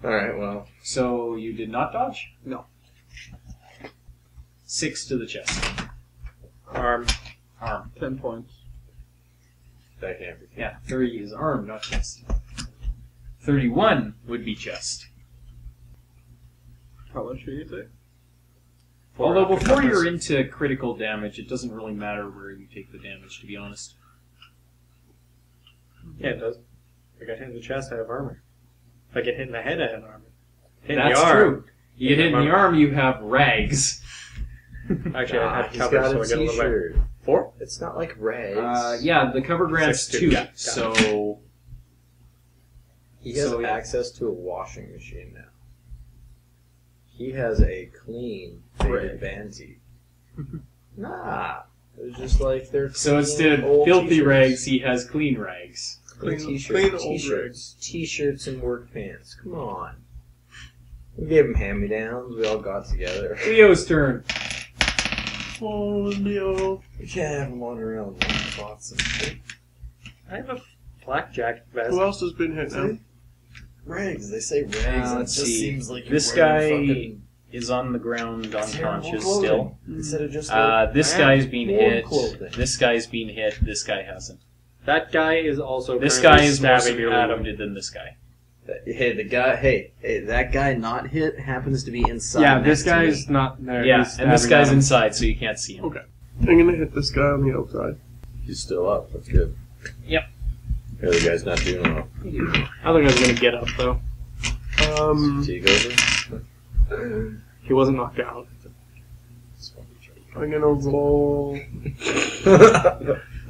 Alright, well. So you did not dodge? No. 6 to the chest. Arm. 10 points. That can't be. Yeah, 30 is arm, not chest. 31 would be chest. How much do you take? Although before you're into critical damage, it doesn't really matter where you take the damage, to be honest. Yeah, it does. If I get hit in the chest, I have armor. If I get hit in the head, I have armor. Hit That's in the arm, true. You get hit in the arm, you have rags. Actually, I had he's cover, got so a I get a little bit. t-shirt. 4? It's not like rags. Yeah, the cover grants 6 2. yeah, So He has So, yeah. access to a washing machine now. He has a clean faded Vanti. Nah. It's just like they're so instead of old filthy t-shirts. rags, he has clean rags. Clean Clean t-shirts, old t-shirts, t-shirts and work pants. Come on. We gave him hand-me-downs. We all got together. Leo's turn. Oh, Leo. We can't have him wander around with spots and shit. I have a blackjack vest. Who else has been hit now? Rags. They say rags. and it Let's just see. seems like This you're wearing guy fucking is on the ground, unconscious terrible still. clothing. Instead of just like This brand guy's being warm hit. clothing. This guy's being hit. This guy hasn't. That guy is also This currently guy is more stabbing severely Adam. wounded than this guy. Hey, that guy not hit happens to be inside. Yeah, next this to me. guy's not there. Yeah, He's and this stabbing guy's Adam. inside, so you can't see him. Okay. I'm gonna hit this guy on the outside. He's still up. That's good. Yep. The other guy's not doing well. Other guy's gonna get up though. He goes in. He wasn't knocked out. I'm gonna roll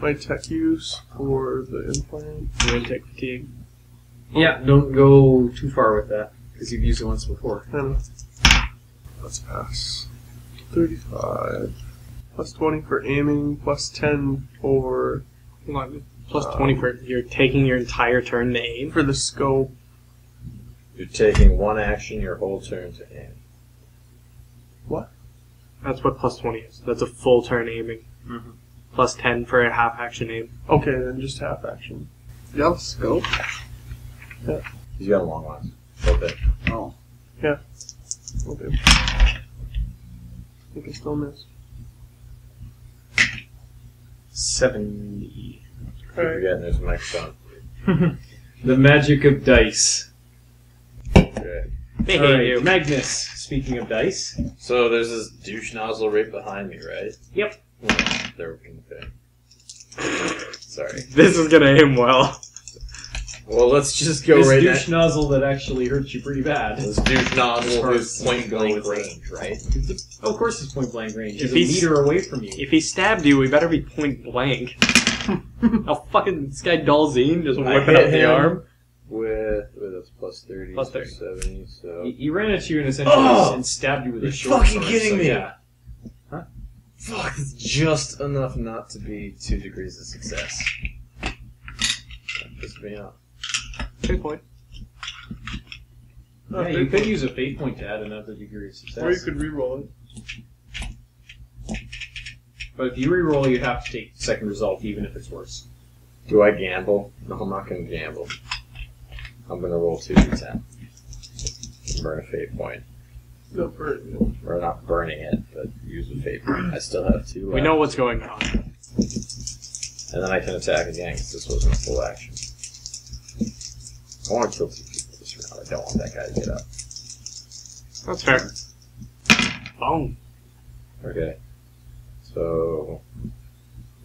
my tech use for the implant. You gonna take fatigue. Yeah, don't go too far with that, because you've used it once before. And let's pass. 35. Plus 20 for aiming, plus 10 for Plus 20 for you're taking your entire turn to aim. for the scope. You're taking one action your whole turn to aim. That's what plus 20 is. That's a full turn aiming. Mm-hmm. Plus 10 for a half action aim. Okay, then just half action. Yeah, scope. He's got a long last. Okay. Oh. Okay. I can still miss. 70. Keep forgetting there's a microphone. The magic of dice. Okay. They All hate right, you. Magnus, speaking of dice. So there's this douche nozzle right behind me, right? Yep. They're okay. Sorry. This is gonna aim well. Well, let's just go This right douche now. nozzle that actually hurts you pretty bad. This douche nozzle far is as point go blank with it. range, right? Oh, of course it's point blank range. If He's a he's- meter away from you. If he stabbed you, we better be point blank. Oh, fucking this guy Dalzine just I whipping hit up the him arm. With that's plus 30, Plus so 30. 70, so... He ran at you and essentially and stabbed you with a You're short fucking sword, kidding so me. Yeah. Fuck, it's just enough not to be 2 degrees of success. That pissed me off. Good point. Yeah, you could use a fate point to add another degree of success. Or you could re-roll it. But if you reroll, you have to take the second result, even if it's worse. Do I gamble? No, I'm not going to gamble. I'm going to roll 2d10. Burn a fate point. No, for Or not burning it, but use a fate point. I still have 2 left. We know what's going on. And then I can attack again, because this wasn't a full action. I want to kill 2 people this round. I don't want that guy to get up. That's fair. Boom. Okay. So...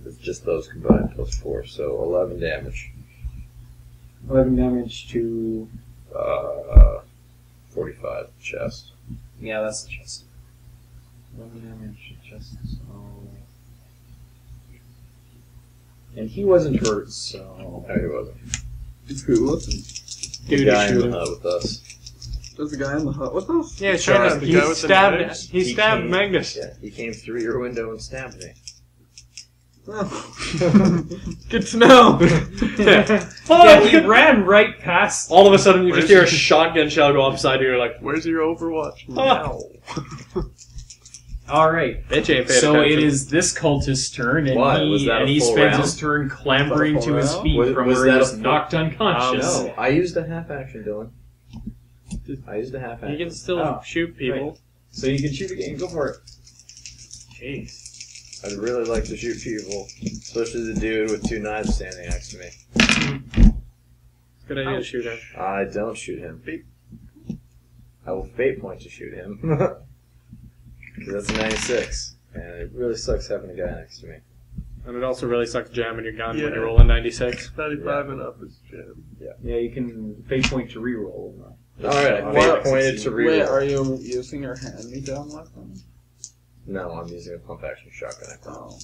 it's just those combined plus 4, so 11 damage. 11 damage to... 45 chest. Yeah, that's the chest. 11 damage to chest, so... And he wasn't hurt, so... No, he wasn't. Who wasn't? The Dude, guy shoot in him. the hut with us. There's a guy in the hut with us? Yeah, Sure, trying to. the He guy with the stabbed. knives? He stabbed came- Magnus. Yeah, he came through your window and stabbed me. Good to know. Yeah, he ran right past... All of a sudden, you just Where's hear a he? shotgun shell go offside you. You're like, Where's your Overwatch? Oh. Alright, bitch ain't paid so attention. it is this cultist's turn, and Why? Was that a he full spends round? his turn clambering Was that to a his full feet round? from Was where he that a was full- knocked unconscious. No, I used a half action, Dylan. I used a half hand. You can still shoot people. Right. So you can shoot again. Go for it. Jeez. I'd really like to shoot people, especially the dude with 2 knives standing next to me. Good idea to shoot him. I don't shoot him. I will fate point to shoot him. Because that's a 96. And it really sucks having a guy next to me. And it also really sucks jamming your gun when Yeah. you roll a 96. 95 and up is jam. Yeah, you can fate point to reroll. Alright, I fate pointed to reroll. Wait, are you using your hand-me-down weapon? No, I'm using a pump action shotgun. Oh.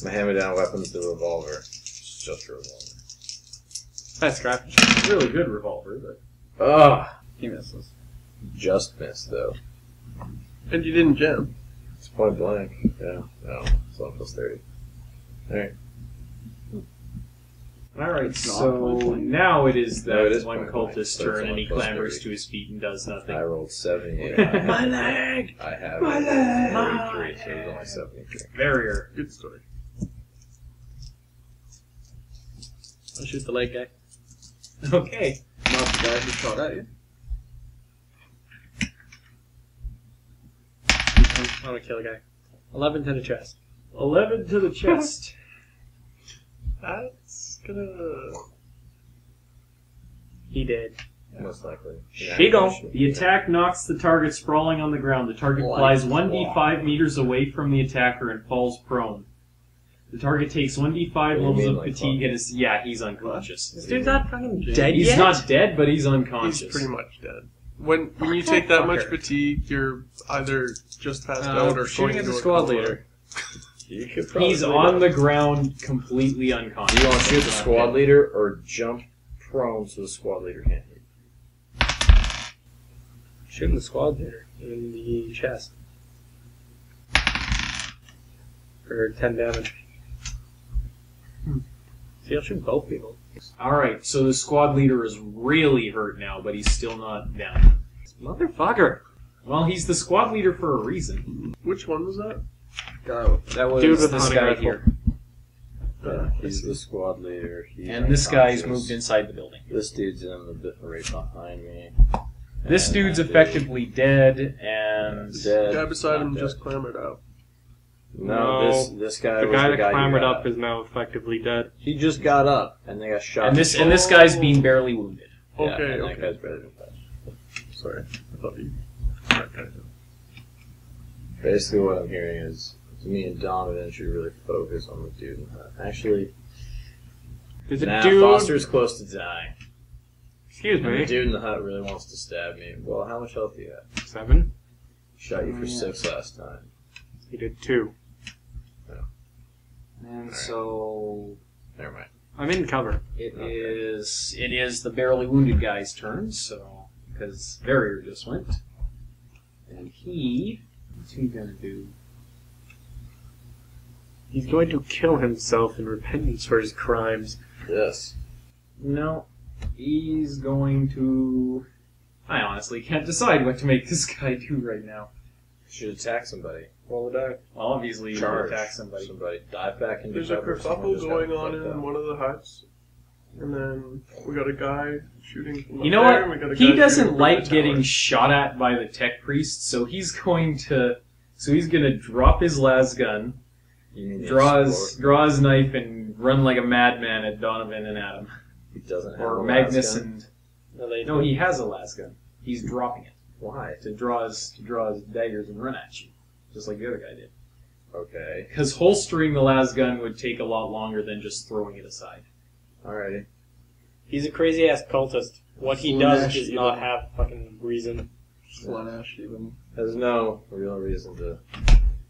My hand-me-down weapon is the revolver. It's just a revolver. Nice crap. Really good revolver, but Ugh! He misses. Just missed, though. And you didn't jam. It's point blank. Yeah, no. It's 1 plus 30. Alright. Alright, It's not so point blank. now it is No, it that is one point blank, cultist's but it's turn and he 1 plus clambers 30. to his feet and does nothing. I rolled 78. My leg! I have My leg! 33, so it was only 73. Verier. Good story. I'll shoot the leg guy. Okay. Not the guy who shot at you. I'm gonna kill a guy. 11 to the chest. 11 to the chest. That's gonna... He did. Most likely. She gone. The attack knocks the target sprawling on the ground. The target flies 1d5 meters away from the attacker and falls prone. The target takes 1d5 What do you levels mean, of like fatigue and is... Yeah, he's unconscious. This dude's not fucking dead He's yet? not dead, but he's unconscious. He's pretty much dead. When you take that much Fucker. fatigue, you're either just passed out or going shooting at into the a squad coma. leader. You could probably He's do on that. the ground, completely unconscious. Do you want to shoot the He's not squad dead. leader or jump prone so the squad leader can't hit? Shooting the squad leader in the chest. For 10 damage. See, I'll shoot both people. Alright, so the squad leader is really hurt now, but he's still not down. Motherfucker! Well, he's the squad leader for a reason. Which one was that? That was Dude with this hunting guy rifle. here. Yeah, he's the squad leader. He's And this guy's unconscious. moved inside the building. This dude's in the bit right behind me. This And dude's that dude- effectively dead, and... dead. The guy beside him not just dead. clambered out. No, this guy The was guy the that guy who clambered got up is now effectively dead. He just got up, and they got shot. And this guy's being barely wounded. Yeah, Okay, and okay. that guy's better than that. Sorry. I thought you... Basically, what I'm hearing is me and Donovan should really focus on the dude in the hut. Actually, There's a nah, dude... Foster's close to dying. Excuse And the me. dude in the hut really wants to stab me. Well, how much health do you have? 7. Shot you for 6 last time. He did 2. And so... Never mind. I'm in cover. It is the barely wounded guy's turn, so... Because Verier just went. And what's he gonna do? He's going to kill himself in repentance for his crimes. Yes. No. He's going to... I honestly can't decide what to make this guy do right now. Should attack somebody. Roll the die. Well, obviously, you Charge. attack somebody. Dive back into There's a cover. Someone kerfuffle just going got on fucked in up. one of the huts. And then we got a guy shooting from You up know there, and we got what? a He guy doesn't shooting from like the getting tower. shot at by the tech priest, so he's going to drop his las gun, You mean the draw Explorer? his knife, and run like a madman at Donovan and Adam, He doesn't have or a Magnus las gun? and no, he has a las gun. He's dropping it Why? to draw his daggers and run at you, just like the other guy did. Okay. Because holstering the las gun would take a lot longer than just throwing it aside. Alrighty. He's a crazy ass cultist. What he does does not have fucking reason. Slanesh even. Has no real reason to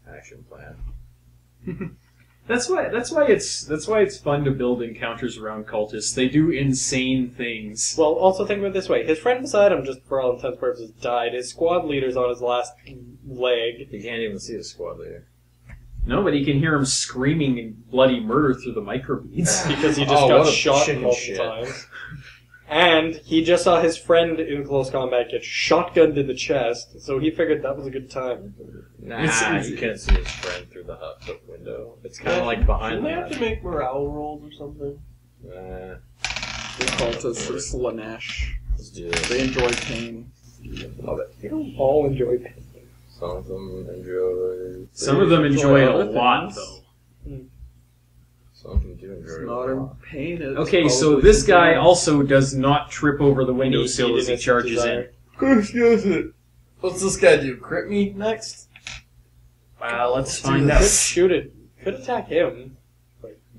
action plan. That's why it's fun to build encounters around cultists. They do insane things. Well, also think of it this way. His friend beside him, just for all intents and purposes, died. His squad leader's on his last leg. You can't even see the squad leader. No, but he can hear him screaming bloody murder through the microbeads. Because he just Oh, got what a shot chicken multiple shit. times. And he just saw his friend in close combat get shotgunned in the chest, so he figured that was a good time. Nah, It's- you can't see his friend through the hut window. It's kind of like behind Shouldn't the they have to hut. make morale rolls or something? Nah. The cultists are Slanesh. Let's do this. They enjoy pain. Love it. They don't all enjoy pain. Some of them enjoy. Some of them enjoy it a other lot, things. though. Some of them do enjoy It's it a not in lot. pain. It's Okay, so probably this guy something also does not trip over the windowsill as he innocent charges in. desire. What's this guy do? Crit me next? Let's do find this. out. Could shoot it. Could attack him.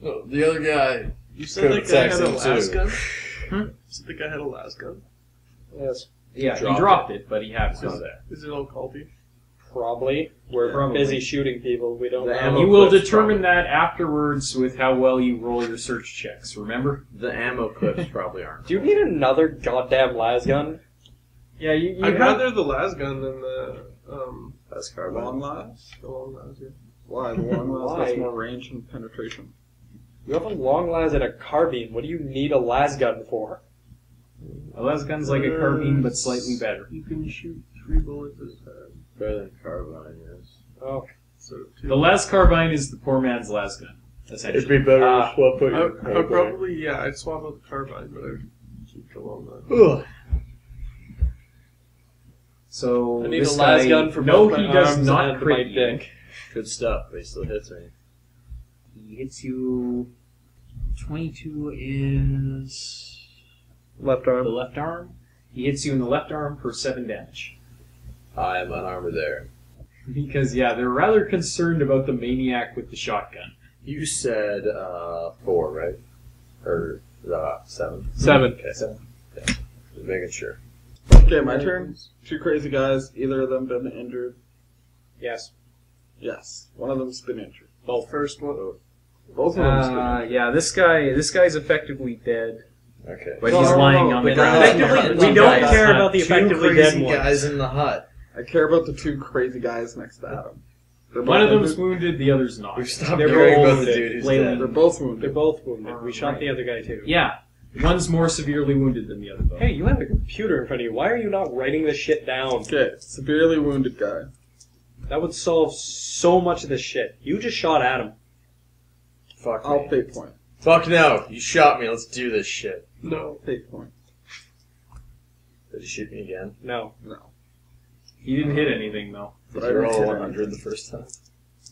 No, the other guy. You said that guy had a Attacks him las too. gun? Hmm? You said the guy had a las gun? Yes. Yeah, he Dropped dropped it, but he happens Not to. that. Is it all culty? Probably. We're Probably. busy shooting people. We don't The know. ammo- You will clips, determine probably. that afterwards with how well you roll your search checks, remember? The ammo clips probably aren't. Do you need another goddamn las gun? Yeah, you I'd have... rather the las gun than the That's long carbine. last. long las. Yeah. Why? The long last Why? has more range and penetration. You have a long las and a carbine. What do you need a las gun for? A las gun's like a carbine, but slightly better. You can shoot 3 bullets at a time. Better than carbine, yes. Oh, So 2. The las carbine is the poor man's las gun, essentially. It'd be better Ah. to swap out I your would probably, yeah, I'd swap out the carbine, but I'd keep the long las. Ugh. So I need this a las guy, gun for no, both he my does arms not and my crit you. dick. Good stuff, but he still hits me. He hits you. 22 is Left the arm. left arm. He hits you in the left arm for 7 damage. I am unarmed there. Because, yeah, they're rather concerned about the maniac with the shotgun. You said 4, right? Or 7? 7. Okay. 7. Yeah. Just making sure. Okay, my turn. 2 crazy guys. Either of them been injured? Yes. Yes. One of them's been injured. Both. First one. Both of them's been injured. Yeah, this guy's effectively dead, Okay. but he's lying on the the ground. guy- Effectively, we don't care about the effectively Two dead crazy ones. guys in the hut. I care about the 2 crazy guys next to Adam. They're One both of them's injured. wounded, the other's not. We've stopped They're caring both about the wounded. dude who's Flailing. dead. They're both They're wounded. both wounded. We shot Right. the other guy too. Yeah, one's more severely wounded than the other, though. Hey, you have a computer in front of you. Why are you not writing this shit down? Okay, severely wounded guy. That would solve so much of this shit. You just shot at him. Fuck I'll me. pay point. Fuck no. You shot me. Let's do this shit. No. Pay point. Did you shoot me again? No. No. He didn't hit anything, though. Did But you I roll hit 100 the first time?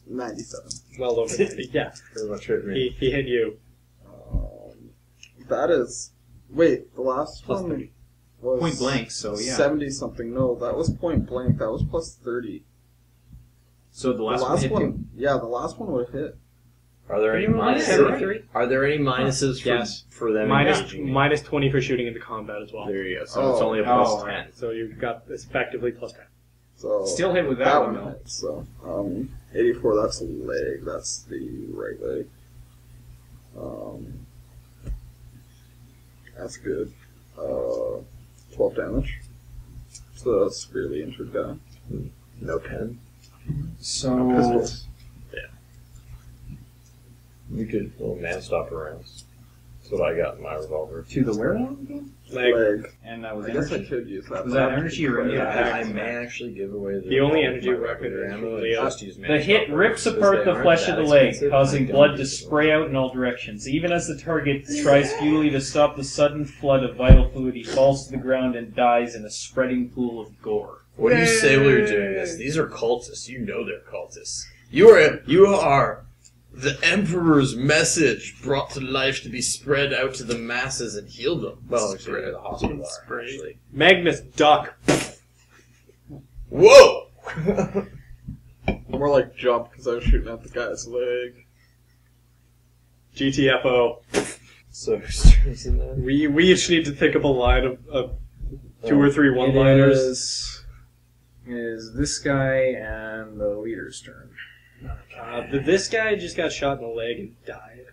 97. Well over 90. Yeah. Pretty much hit me. He hit you. That is... Wait, the last Plus one 30. was... Point blank, so yeah. 70 something. No, that was point blank. That was plus 30. So the last, one hit you? Yeah, the last one would have hit. Are there any Can you roll minuses? that? Are there any minuses for, Yes. for them Minus, engaging me? minus 20 for shooting into combat as well. There you go. So Oh. it's only a plus Oh, 10. So you've got effectively plus 10. So Still hit with that, that one, one though. hit. So 84. That's a leg. That's the right leg. That's good. 12 damage. So that's a severely injured guy. No pen. So Pistols. We could little man stopper rounds. That's what I got in my revolver. to the where one again? Leg. And that was I guess I energy. could use that. Was but that I have to energy be or quick. yeah, I may actually give away The only energy my weapon regular is ammo usually and up. just use man The hit stopper rips because apart they the aren't flesh that of the leg, expensive, causing and I blood don't to use them. spray out in all directions. Even as the target tries futilely to stop the sudden flood of vital fluid, he falls to the ground and dies in a spreading pool of gore. What do you say while you're doing this? These are cultists. You know they're cultists. You are the Emperor's message brought to life to be spread out to the masses and heal them. Well, actually, the hospitalar, actually. Magnus, duck. Whoa! More like jump because I was shooting at the guy's leg. GTFO. So, who's turns in there? We each need to think of a line of 2 or 3 one-liners. It is this guy and the leader's turn. This guy just got shot in the leg and died.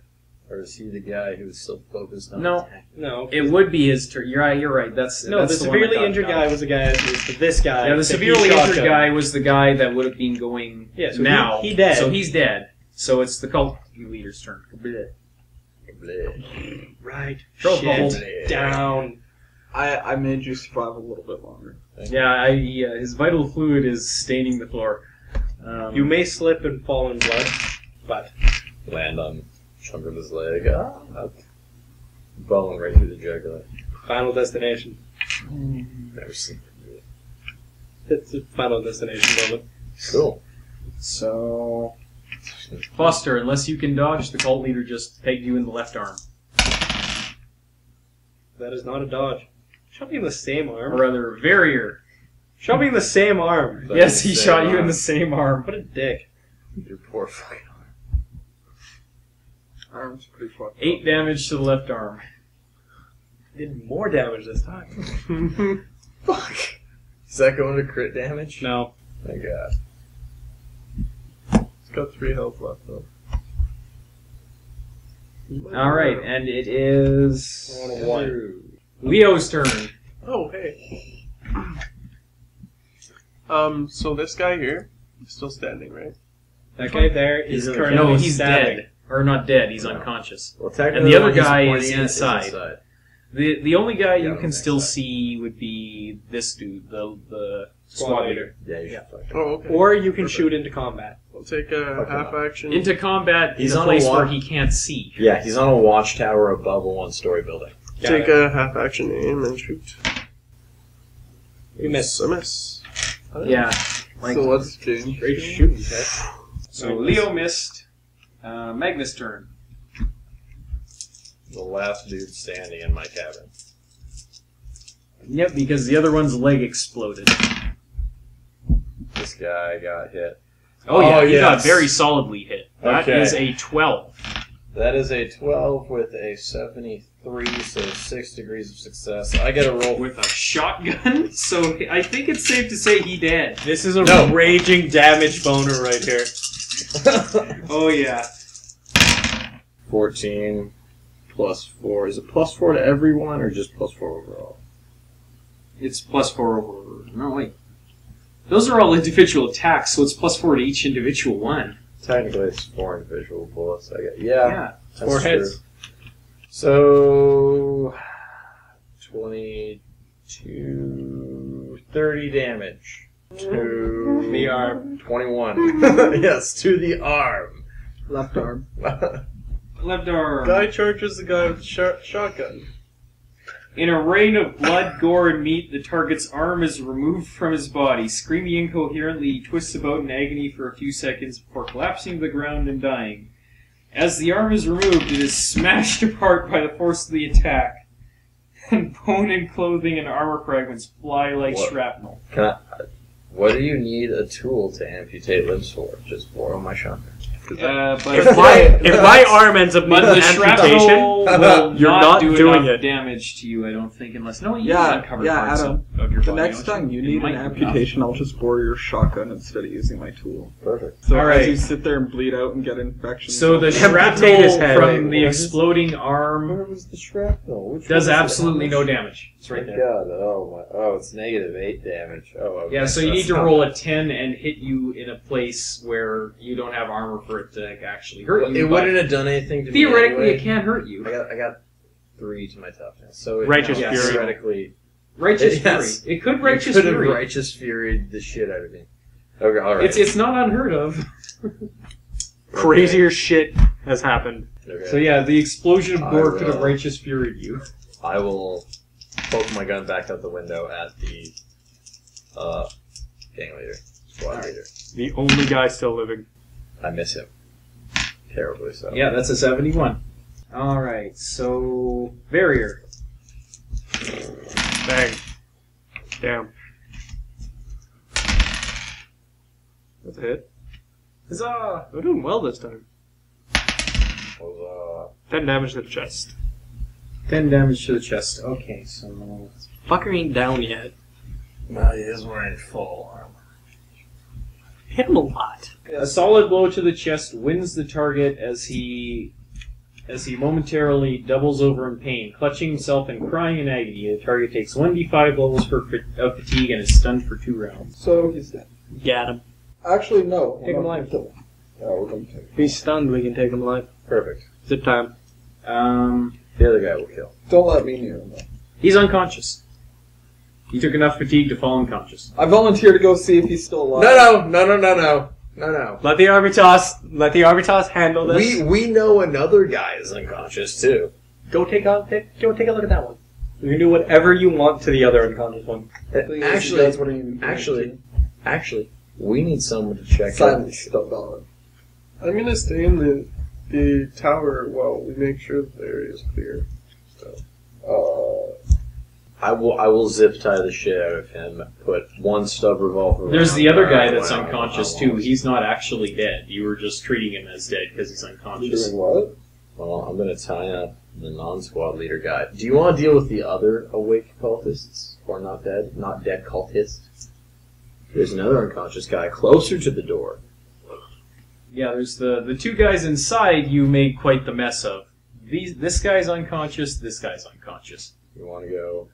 Or is he the guy who's still focused on No. attacking? No. It would be his turn. You're right. That's No, that's the one that severely got injured got. guy was the guy. But this guy. Yeah, the that severely he shot injured him. guy was the guy that would have been going Yeah, so now. he dead. So he's dead. So it's the cult leader's turn. Bleh. Right. Throw a Shit. bubble. Down. I made you survive a little bit longer. Yeah, his vital fluid is staining the floor. You may slip and fall in blood, but Land on chunk of his leg. Bone right through the jugular. final destination. Never seen it. It's a Final Destination moment. Cool. So, Foster, unless you can dodge, the cult leader just pegged you in the left arm. That is not a dodge. Shot me in the same arm. Or rather, Verier. Shot me in the same arm. But Yes, the he same shot you in arm. the same arm. What a dick. Your poor fucking Arm's pretty fucked 8 up. damage to the left arm. Did more damage this time. fuck. Is that going to crit damage? No. Thank God. It's got 3 health left though. Alright, and it is... I want a 1. Leo's turn. Oh, hey. So this guy here is still standing, right? That guy there is He's in the currently No, he's stabbing. dead. Or not dead, he's No. unconscious. Well, technically, And the other one he's guy pointing is at inside. The only guy Yeah, you on can the still next side. see would be this dude, the Squad squad leader. leader. Yeah, you Yeah. should fucking. Oh, okay. Or you can Perfect. shoot into combat. I'll take a Fuck him half up. action. Into combat He's in a on a place where walk- he can't see. Yeah, he's on a watchtower above a 1-story building. Take a half action aim and shoot. You miss. I miss. Yeah. So what's changed? Great shooting test. So Leo missed. Magnus' turn. The last dude standing in my cabin. Yep, because the other one's leg exploded. This guy got hit. Oh yeah, he got yes. very solidly hit. That is Okay. a 12. That is a 12 with a 73, so 6 degrees of success. I get a roll With a shotgun, so I think it's safe to say he dead. This is a No. raging damage boner right here. Oh yeah. 14 plus 4. Is it plus 4 to everyone or just plus 4 overall? It's plus 4 over... No, wait. Those are all individual attacks, so it's plus 4 to each individual one. Technically, it's 4 individual bullets. I get. Yeah, that's 4 true. hits. So 22, 30 damage to The arm. 21. Yes, to the arm. Left arm. Left arm. Guy charges the guy with the shotgun. In a rain of blood, gore, and meat, the target's arm is removed from his body. Screaming incoherently, he twists about in agony for a few seconds before collapsing to the ground and dying. As the arm is removed, it is smashed apart by the force of the attack, and bone and clothing and armor fragments fly like What? shrapnel. What do you need a tool to amputate limbs for? Just borrow my shotgun. But If my arm ends up but needing the amputation, shrapnel will you're not not do doing enough it. damage to you, I don't think, unless... No, you Yeah, uncover yeah, parts Adam. of your The body, next don't time you It need might an do enough. amputation, I'll just borrow your shotgun instead of using my tool. Perfect. So All right. as you sit there and bleed out and get infections. So the Amputate his shrapnel head. from the Wait, exploding arm Where was the shrapnel? Which does one is it? absolutely no damage. It's right Oh my there. God! Oh my! Oh, it's negative 8 damage. Oh, okay. Yeah, so you That's need to not- roll a 10 and hit you in a place where you don't have armor for it to actually hurt you. It but wouldn't have done anything to theoretically, me it can't hurt you. I got 3 to my toughness. So it, Righteous yeah, Fury. Theoretically, Righteous Yes. Fury. It could you Righteous could have Fury. righteous furied the shit out of me. Okay, all right. It's not unheard of. crazier shit has happened. Okay. So yeah, the explosion of I gore could have will- Righteous Furied you. I will poke my gun back out the window at the gang leader, squad leader. The only guy still living. I miss him terribly. So Yeah, that's a 71. Alright, so... Verier. Bang. Damn. That's a hit. Huzzah! We're doing well this time. was 10 damage to the chest. 10 damage to the chest. Okay, so... Fucker ain't down yet. well, he is wearing full armor. Hit him a lot. A solid blow to the chest wins the target as he momentarily doubles over in pain, clutching himself and crying in agony. The target takes 1d5 levels of fatigue and is stunned for 2 rounds. So he's dead. Got him. Actually, no. Take we're him not alive. gonna kill him. Yeah, we're gonna take him. If he's stunned, we can take him alive. Perfect. Zip time. The other guy will kill. Don't let me near him. Though. He's unconscious. He took enough fatigue to fall unconscious. I volunteer to go see if he's still alive. No. Let the Arbitor handle this. We know another guy is unconscious too. Go take a look at that one. You can do whatever you want to the other unconscious one. Actually, that's what he actually, we need someone to check out. silence stuff on I'm gonna stay in the tower while we make sure the area is clear. it. I will zip tie the shit out of him. Put one stub revolver. There's around the other guy around that's around unconscious around. too. He's not actually dead. You were just treating him as dead because he's You unconscious. doing what? Well, I'm gonna tie up the non-squad leader guy. Do you want to deal with the other awake cultists, or not dead cultists? There's another unconscious guy closer to the door. Yeah, there's the two guys inside. You made quite the mess of. This guy's unconscious. This guy's unconscious. You want to go?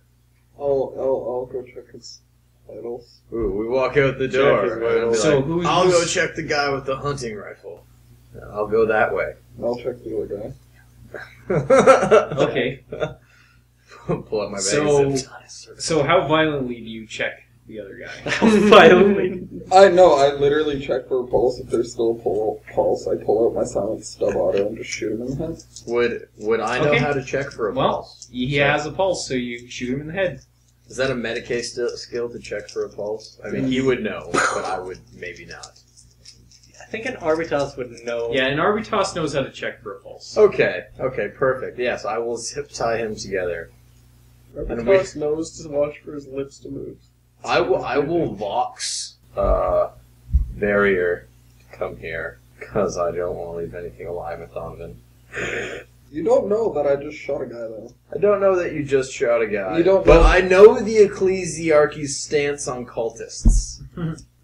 I'll go check his vitals. Ooh, we walk out the Check door. his and I'll be vitals. So like, who's- I'll go check the guy with the hunting rifle. I'll go that way. I'll check the other guy. Okay. Pull out my bag So- of zip ties. So how violently do you check the other guy? Violently. I know, I literally check for a pulse. If there's still a pulse, I pull out my silent stub auto and just shoot him in the head. Would I know Okay. how to check for a Well, pulse? he has a pulse, so you shoot him in the head. Is that a Medicaid skill to check for a pulse? I mean, he would know, but I would maybe not. I think an Arbitor would know. Yeah, and Arbitos knows how to check for a pulse. Okay, perfect. Yes, I will zip tie him together. And we- Arbitos knows to watch for his lips to move. I will vox Verier to come here, because I don't want to leave anything alive with Donoven. You don't know that I just shot a guy, though. I don't know that you just shot a guy. You don't but know- I know the Ecclesiarchy's stance on cultists.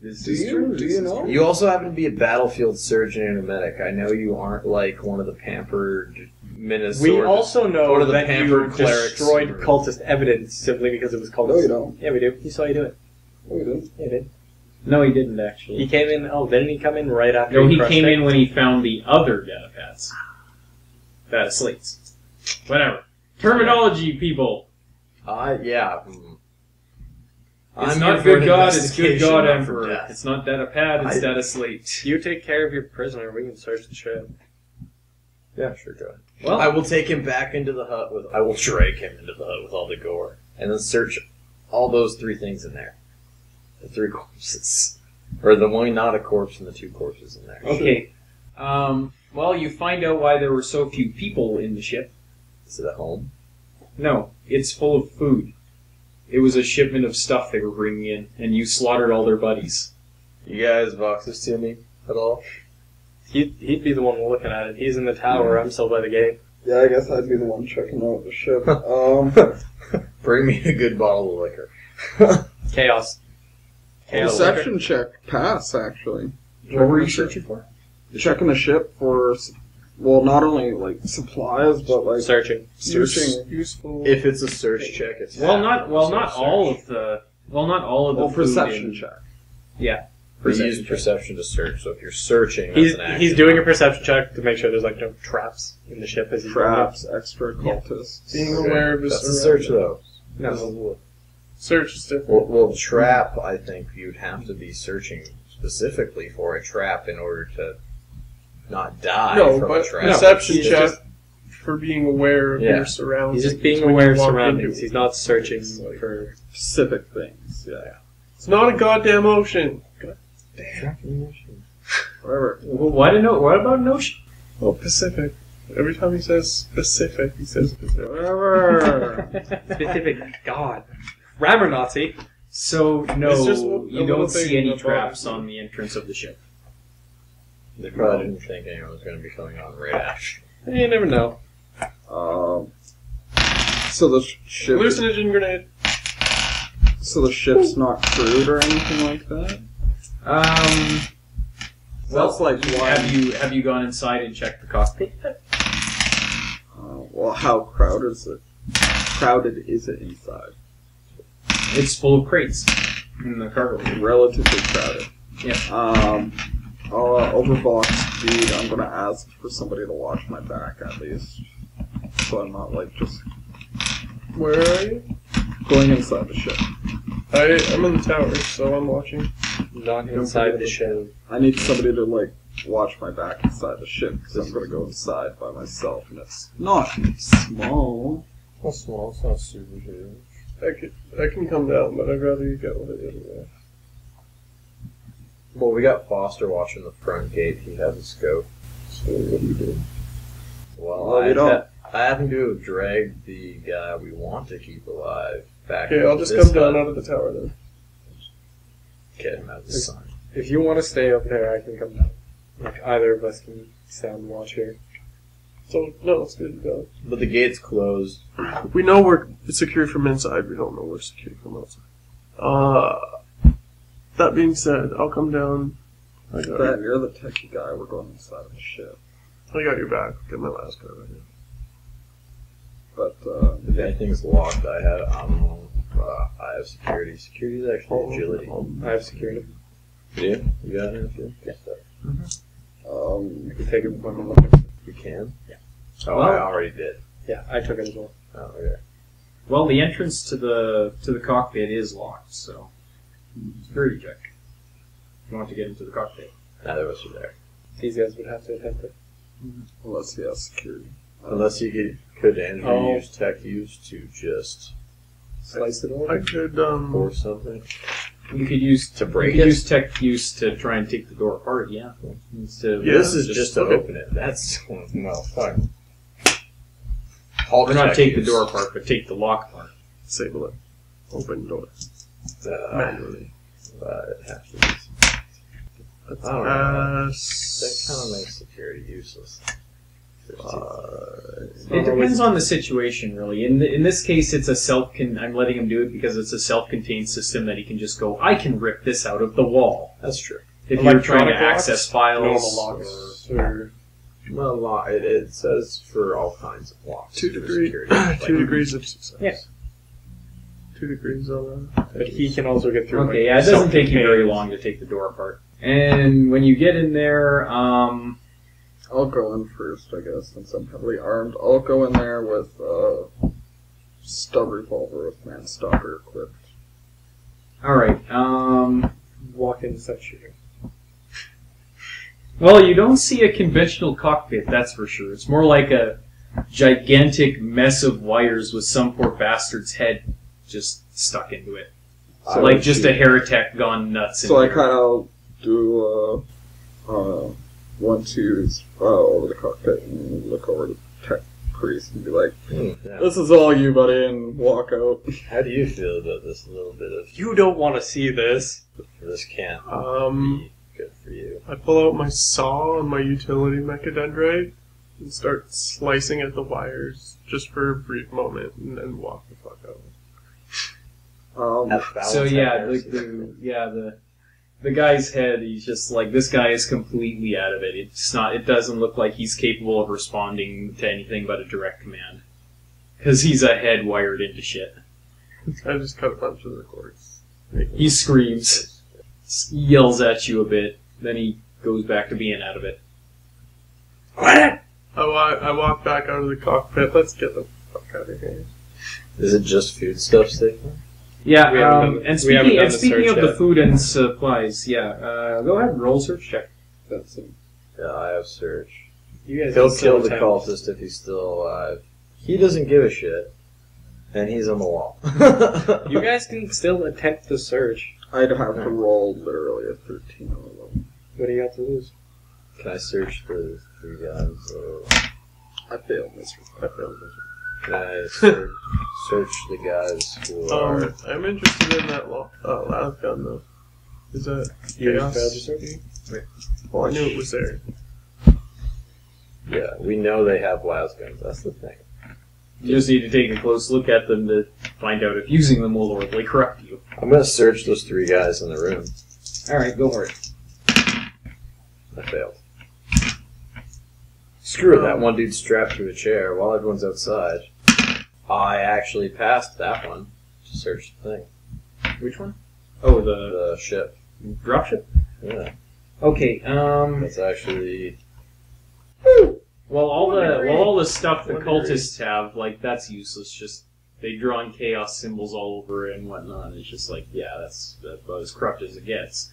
This Do is you? true. Do you know? You also happen to be a battlefield surgeon and a medic. I know you aren't like one of the pampered Minnesota. We also know one of the that you pampered clerics. destroyed cultist evidence simply because it was cultist. No, you don't. Yeah, we do. You saw you do it. No, you didn't. Yeah, you did. No, he didn't actually. He came in. Oh, didn't he come in right after? No, he crushed came it? in when he found the other data pads. Data slates. Whatever. Terminology, people. Yeah. It's I'm not here for good an God, it's good investigation, God not for Emperor. death. It's not data pad, it's I- data slate. You take care of your prisoner. We can search the ship. Yeah, sure, go ahead. Well, I will take him back into the hut with. I will drag him into the hut with all the gore, and then search all those three things in there. The three corpses, or the one not a corpse and the two corpses in there. okay. Well, you find out why there were so few people in the ship. Is it at home? No, it's full of food. It was a shipment of stuff they were bringing in, and you slaughtered all their buddies. You guys vox this to me at all? He'd be the one looking at it. He's in the tower. I'm still by the gate. Yeah, I guess I'd be the one checking out the ship. Bring me a good bottle of liquor. Chaos. Perception check. Pass, actually. What were you searching for? Checking the ship for, well, not only, like, supplies, but, like, Searching. searching. Useful. If it's a search check, it's Well, half not search. all of the. Well, not all of the Oh, food perception in- check. Yeah. We use Perception check. perception to search, so if you're searching, He's that's an action. he's doing a perception check to make sure there's like no traps in the ship as he's doing it. Traps, extra cultists. Being Okay. aware of his That's a search, surroundings. though. No. Search is different. Well, trap, I think you'd have to be searching specifically for a trap in order to not die No, from but a trap. perception he's check just- for being aware of Yeah. your surroundings. He's just being when aware you of walk surroundings. into it. He's not searching It's like- for. Specific things, yeah. It's not a goddamn ocean. Whatever. What about an ocean? Oh, Pacific. Every time he says Pacific, he says Pacific. Whatever. Specific. God. Grammar Nazi. So no, It's just a you little don't see thing any above. traps on the entrance of the ship. They probably didn't think anyone was going to be coming on right after. You never know. So the ship. Hallucinogen grenade. So the ship's not crewed or anything like that. Well, That's like why. have you gone inside and checked the cockpit? Well, how crowded is it? Crowded is it inside? It's full of crates in the cargo. Relatively crowded. Yeah. Overbox speed. I'm gonna ask for somebody to watch my back at least, so I'm not like just Where are you? going inside the ship. I'm in the tower, so I'm watching. Not inside the ship. I need somebody to like watch my back inside the ship because I'm gonna go inside by myself, and it's not small. How small? It's not super huge. I can come down, but I'd rather you get with it anyway. Well, we got Foster watching the front gate. He has a scope. So what do you do? Well, we don't. I happen to have dragged the guy we want to keep alive back. Okay, I'll into just this come down hut. out of the tower then. Get him out of the sun. If you want to stay up there, I can come down. Like, either of us can stand and watch here. So, no, it's good to go. But the gate's closed. We know we're secure from inside, we don't know we're secure from outside. That being said, I'll come down. I got Ben, you're the techie guy. We're going inside of the ship. your back. Get my last card right here. But, If anything's locked, I have security. Security is actually agility. I have security. Yeah, you got it. Yeah. You can take it with one look. You can. Yeah. Oh, Well- I already did. Yeah, I took it as well. Oh, okay. Well, the entrance to the cockpit is locked, so security check. If you want to get into the cockpit. Neither of us are there. These guys would have to attempt it. unless he has security. Unless you could Andrew Oh. use tech use to just Slice it over. I could, pour something. You could use To break you could it? use tech use to try and take the door apart. Yeah. Instead of Yeah, this is just to okay. open it. That's no fuck. or not tech take the use. door apart, but take the lock apart. disable it. Open door. Manually. It has to be. That's I don't know. That kind of makes makes security useless. It depends on the situation, really. In this case, it's a I'm letting him do it because it's a self-contained system that he can just go, I can rip this out of the wall. That's true. If you're trying to Electronic locks? access files. Normal locks. Or Well, it says for all kinds of locks. 2 for degree, security. 2 degrees of success. Yeah. 2 degrees on that. but he can also get through. Okay, yeah, it doesn't take you very long to take the door apart. And when you get in there, I'll go in first, I guess, since I'm heavily armed. I'll go in there with stub revolver with Manstalker equipped. alright, Walk in such shooting. well, you don't see a conventional cockpit, that's for sure. It's more like a gigantic mess of wires with some poor bastard's head just stuck into it. So like just a heretic gone nuts. So I into it. kind of do 1-2 over the cockpit and look over to Tech Priest and be like, Yeah. "This is all you, buddy," and walk out. How do you feel about this little bit of You don't want to see this. this can't Um, be good for you? I pull out my saw and my utility mechadendrite and start slicing at the wires just for a brief moment and then walk the fuck out. So yeah, the guy's head, he's just like, this guy is completely out of it. It doesn't look like he's capable of responding to anything but a direct command. Because he's a head wired into shit. I just cut a bunch of the cords. He screams, yells at you a bit, then he goes back to being out of it. I walk back out of the cockpit. Let's get the fuck out of here. Is it just food stuff, Stephen? Yeah, We haven't done- and we haven't done the speaking search of the yet. food and supplies, go ahead and roll a search check. That's it. Yeah, I have search. You guys He'll can still kill the attempt. cultist if he's still alive. He doesn't give a shit, and he's on the wall. You guys can still attempt the search. I'd have to roll literally a 13 or 11. What do you got to lose? Can I search for the 3 guys? Or I failed miserably. can I search the guys who are? I'm interested in that last gun though. Is that You chaos? failed your search? Well, I knew it was there. Yeah, we know they have las guns. That's the thing. You just need to take a close look at them to find out if using them will lordly corrupt you. I'm gonna search those 3 guys in the room. Alright, go for it. I failed. Screw it, that one dude's strapped to a chair while everyone's outside. I actually passed that one to search the thing. Which one? Oh, the The ship. dropship? Yeah. Okay, That's actually... well, all the stuff the cultists have, like, that's useless. Just, they draw in chaos symbols all over it and whatnot. It's just like, yeah, that's about as corrupt as it gets.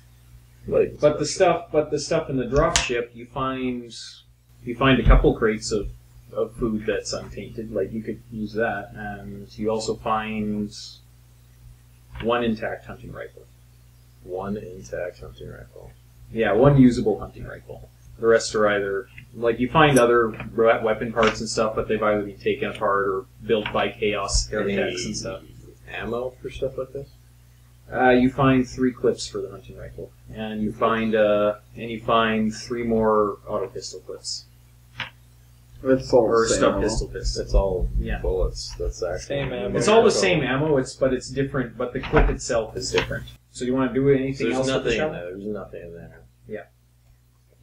But the stuff in the dropship, you find a couple crates of of food that's untainted. Like, you could use that. And you also find one intact hunting rifle. One intact hunting rifle. Yeah, one usable hunting rifle. The rest are either... Like, you find other weapon parts and stuff, but they've either been taken apart or built by chaos heretics and stuff. Ammo for stuff like this? You find 3 clips for the hunting rifle, and you find 3 more auto pistol clips It's all or the same stub ammo. pistol clips. It's all Yeah. bullets. That's actually Same ammo. It's all the same ammo. But it's different. But the clip itself is different. So you want to do So anything there's else with the nothing in shell? there. There's nothing in there. Yeah.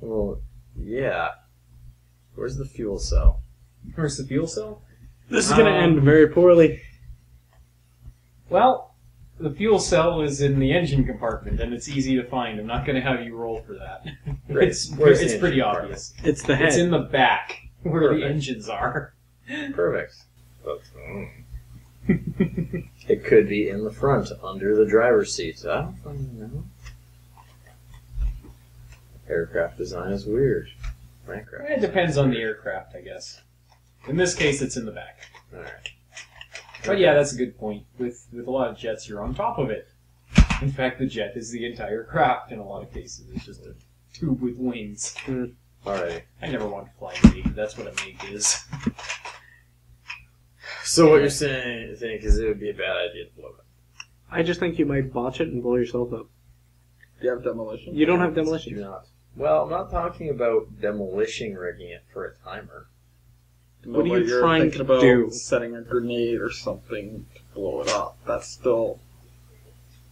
Well, yeah. Where's the fuel cell? Where's the fuel cell? This is going to end very poorly. Well, the fuel cell is in the engine compartment, and it's easy to find. I'm not going to have you roll for that. Right. It's Where's the it's engine pretty compartment? obvious. It's the head. It's in the back where the Perfect. engines are. Perfect. But, it could be in the front, under the driver's seat. I don't fucking know. Aircraft design is weird. Minecraft. It depends on the aircraft, I guess. In this case, it's in the back. Alright. But yeah, that's a good point. With a lot of jets, you're on top of it. In fact, the jet is the entire craft in a lot of cases. It's just a tube with wings. Alright. I never want to fly a MiG. That's what a MiG is. So what you're saying is it would be a bad idea to blow it. I just think you might botch it and blow yourself up. Do you have demolition? You don't have Do demolition. not. Well, I'm not talking about demolition rigging it for a timer. What are you You're trying thinking to about do? setting a grenade or something to blow it up. That's still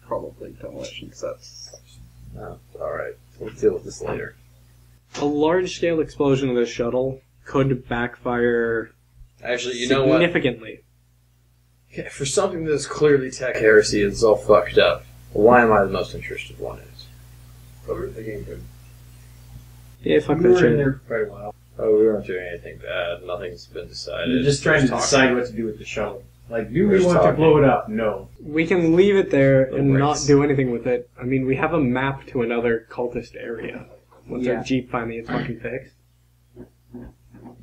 probably demolition, because that's... Oh, alright. We'll deal with this later. A large-scale explosion of this shuttle could backfire Actually, you know what? significantly. Okay, for something that's clearly tech heresy, it's all fucked up. Why am I the most interested one in it? Over the game good. Yeah, fuck We that were in shit. there for quite a while. Oh, we weren't doing anything bad. Nothing's been decided. You're just trying to talking. decide what to do with the shuttle. Like, do We're we just want to talking. blow it up? No. We can leave it there The and not race. do anything with it. I mean, we have a map to another cultist area. Once Yeah. our Jeep finally gets fucking fixed.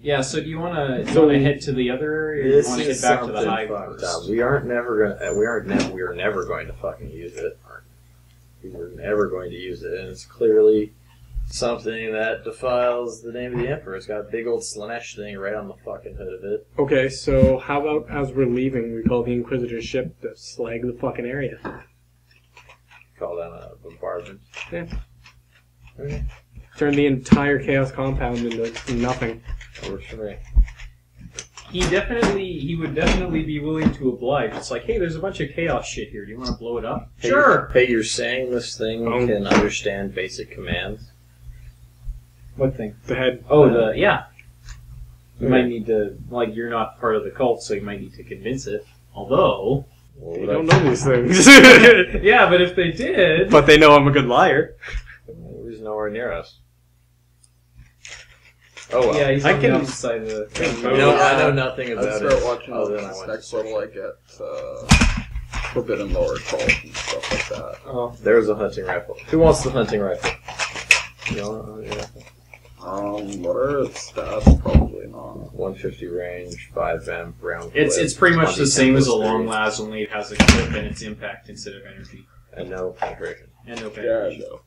Yeah, so do you want to So- head to the other area, or do you This want to is get back to something the hive fucked up. first? We are never going to fucking use it. We were never going to use it, and it's clearly something that defiles the name of the Emperor. It's got a big old Slanesh thing right on the fucking hood of it. Okay, so how about as we're leaving, we call the Inquisitor's ship to slag the fucking area? Call that a bombardment. Yeah. Okay. Turn the entire Chaos compound into nothing. That works for me. He would definitely be willing to oblige. It's like, hey, there's a bunch of chaos shit here. Do you want to blow it up? Hey, Sure. Hey, you're saying this thing can understand basic commands? What thing? The head. Oh, yeah. You Okay. might need to, like, you're not part of the cult, so you might need to convince it. Although, Well, They that- don't know these things. yeah, but if they did, But they know I'm a good liar. He's nowhere near us. Oh well. yeah, he's I on can- the opposite side of the. You know, I know nothing I'd about start it. watching other than I this went next to level I get Forbidden Lower Cult and stuff like that. Oh, there's a hunting rifle. Who wants the hunting rifle? You want a hunting rifle? What are its stats? Probably not. 150 range, 5 round. It's clip, pretty much the 20 same as a tempo long speed, last, only it has a clip and it's impact instead of energy. and no penetration. And no Yeah, penetration. no.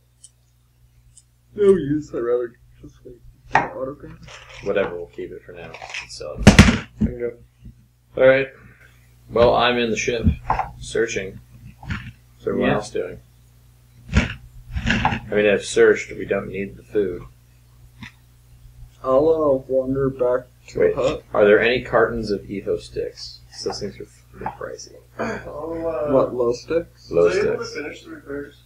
No use. I'd rather just like autograph. Whatever, we'll keep it for now. So, all right. Well, I'm in the ship, searching. What's everyone Yeah. else doing? I mean, I've searched. We don't need the food. I'll wander back to Wait, the hut. are there any cartons of etho sticks? Those things are pretty pricey. What, low sticks? Low Was I able to sticks. finish the repairs?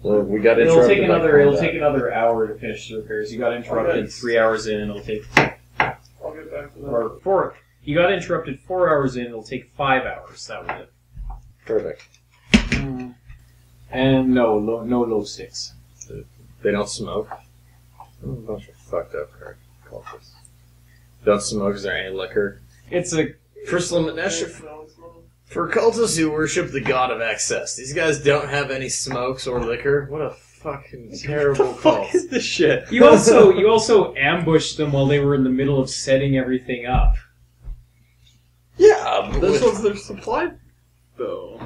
Well, we got It'll interrupted. take by another. It'll combat. take another hour to finish the repairs. You got interrupted Okay. 3 hours in. It'll take I'll get back to that. or 4. You got interrupted 4 hours in. It'll take 5 hours. That was it. Perfect. And no low sticks. They don't smoke. A bunch of fucked up cultists. Don't smoke. Is there any liquor? It's a For for cultists who worship the god of excess, these guys don't have any smokes or liquor. What a fucking terrible cult. What is this shit? You also ambushed them while they were in the middle of setting everything up. Yeah, but this was their supply, though.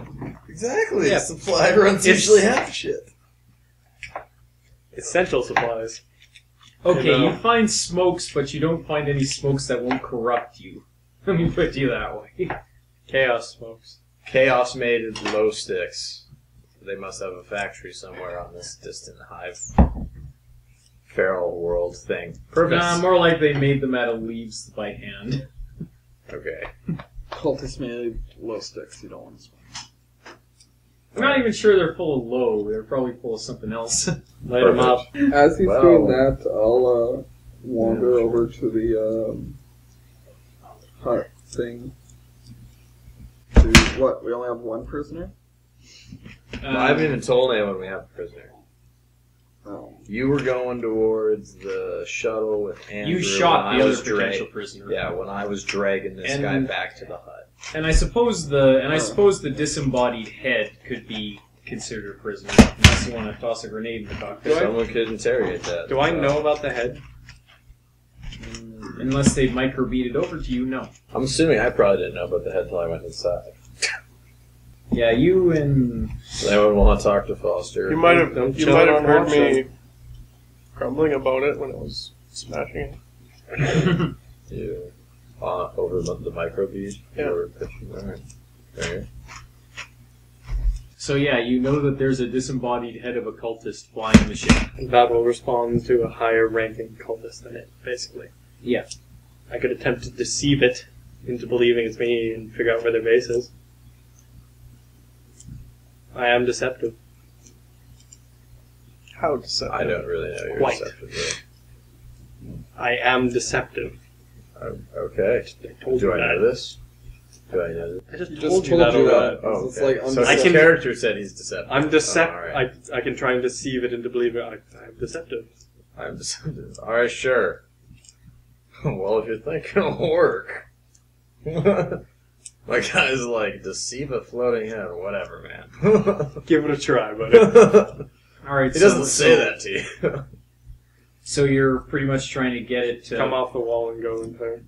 Exactly. Yeah. Supply runs usually half shit. Essential supplies. Okay, And, you find smokes, but you don't find any smokes that won't corrupt you. Let me put you that way. Chaos smokes. Chaos made glow sticks. They must have a factory somewhere on this distant hive feral world thing. Perfect. Nah, more like they made them out of leaves by hand. Okay. Cultists made glow sticks. You don't want to smoke. I'm not even sure they're full of low. They're probably full of something else. Light them up. As he's Well. doing that, I'll wander over to the hut thing. To what? We only have one prisoner? I haven't even told anyone we have a prisoner. Oh. You were going towards the shuttle with Andrew. You shot when the I other was potential prisoner. Yeah, when I was dragging this And- guy back to the hut. And I suppose the disembodied head could be considered a prisoner. Unless you want to toss a grenade in the cockpit. Someone could interrogate that. Do I know about the head? Unless they microbeat it over to you, no. I'm assuming I probably didn't know about the head until I went inside. Yeah, you and... Does anyone want to talk to Foster? You might have chilling on heard watch me grumbling about it when I was smashing it. You over the microbead? Yeah. Or pitching? Alright. Okay. So yeah, you know that there's a disembodied head of a cultist flying the ship. And that will respond to a higher ranking cultist than it, basically. Yeah. I could attempt to deceive it into believing it's me and figure out where their base is. I am deceptive. How deceptive. I don't really know your Quite. deceptive. I am deceptive. Okay. I told Do you I that. know this? Do I know this? I just He told just you that told you already. that. Oh, It's okay. like So I his can- character said he's deceptive. I'm deceptive. Oh, alright. I can try and deceive it into believing I'm deceptive. I'm deceptive. Alright, sure. Well, if you're thinking it'll work. My guy's like, deceive a floating head, whatever, man. Give it a try, buddy. Alright, He doesn't say that to you. So you're pretty much trying to get it to... Come off the wall and go in there.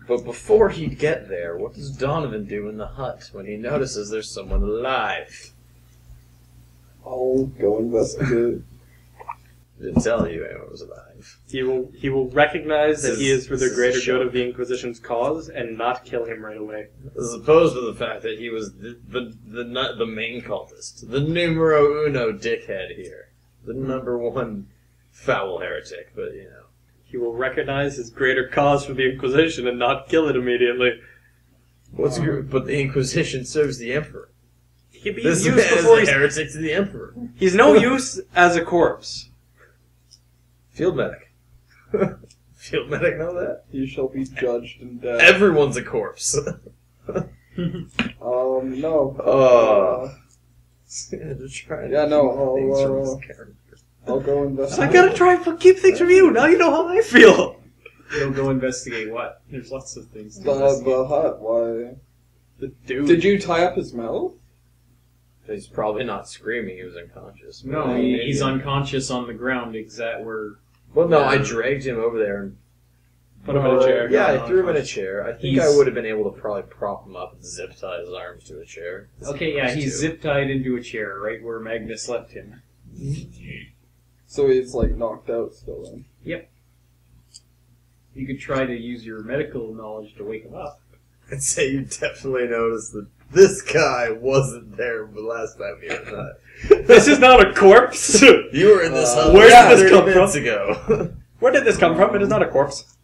But before he'd get there, what does Donovan do in the hut when he notices there's someone alive? I'll go investigate. Didn't tell you anyone was alive. He will recognize that he is for the This is greater a show. good of the Inquisition's cause and not kill him right away. As opposed to the fact that he was the main cultist. The numero uno dickhead here. The number one foul heretic, but you know. He will recognize his greater cause for the Inquisition and not kill it immediately. What's good? But the Inquisition serves the Emperor. He can be This used man is before a he's... heretic to the Emperor. He's no use as a corpse. Field medic. Field medic know that? You shall be judged and dead. Everyone's a corpse. No. Just trying Yeah, to no, keep things I'll, from this character. I'll go I investigate. gotta try and keep things from you. Now you know how I feel. You'll go investigate what? There's lots of things to The investigate. hut, why? The dude. Did you tie up his mouth? He's probably not screaming, he was unconscious. No, he's unconscious on the ground where... Well, no, I dragged him over there and Put him in a chair. Yeah, No, I threw him in a unconscious. chair. I think He's- I would have been able to probably prop him up and zip tie his arms to a chair. Okay, yeah, he's zip-tied into a chair, right where Magnus left him. So he's like knocked out still then. You could try to use your medical knowledge to wake him up. I'd say you definitely noticed that this guy wasn't there the last time you were in that. This is not a corpse. You were in this hut Where did this 30 come minutes from? ago. Where did this come from? It is not a corpse.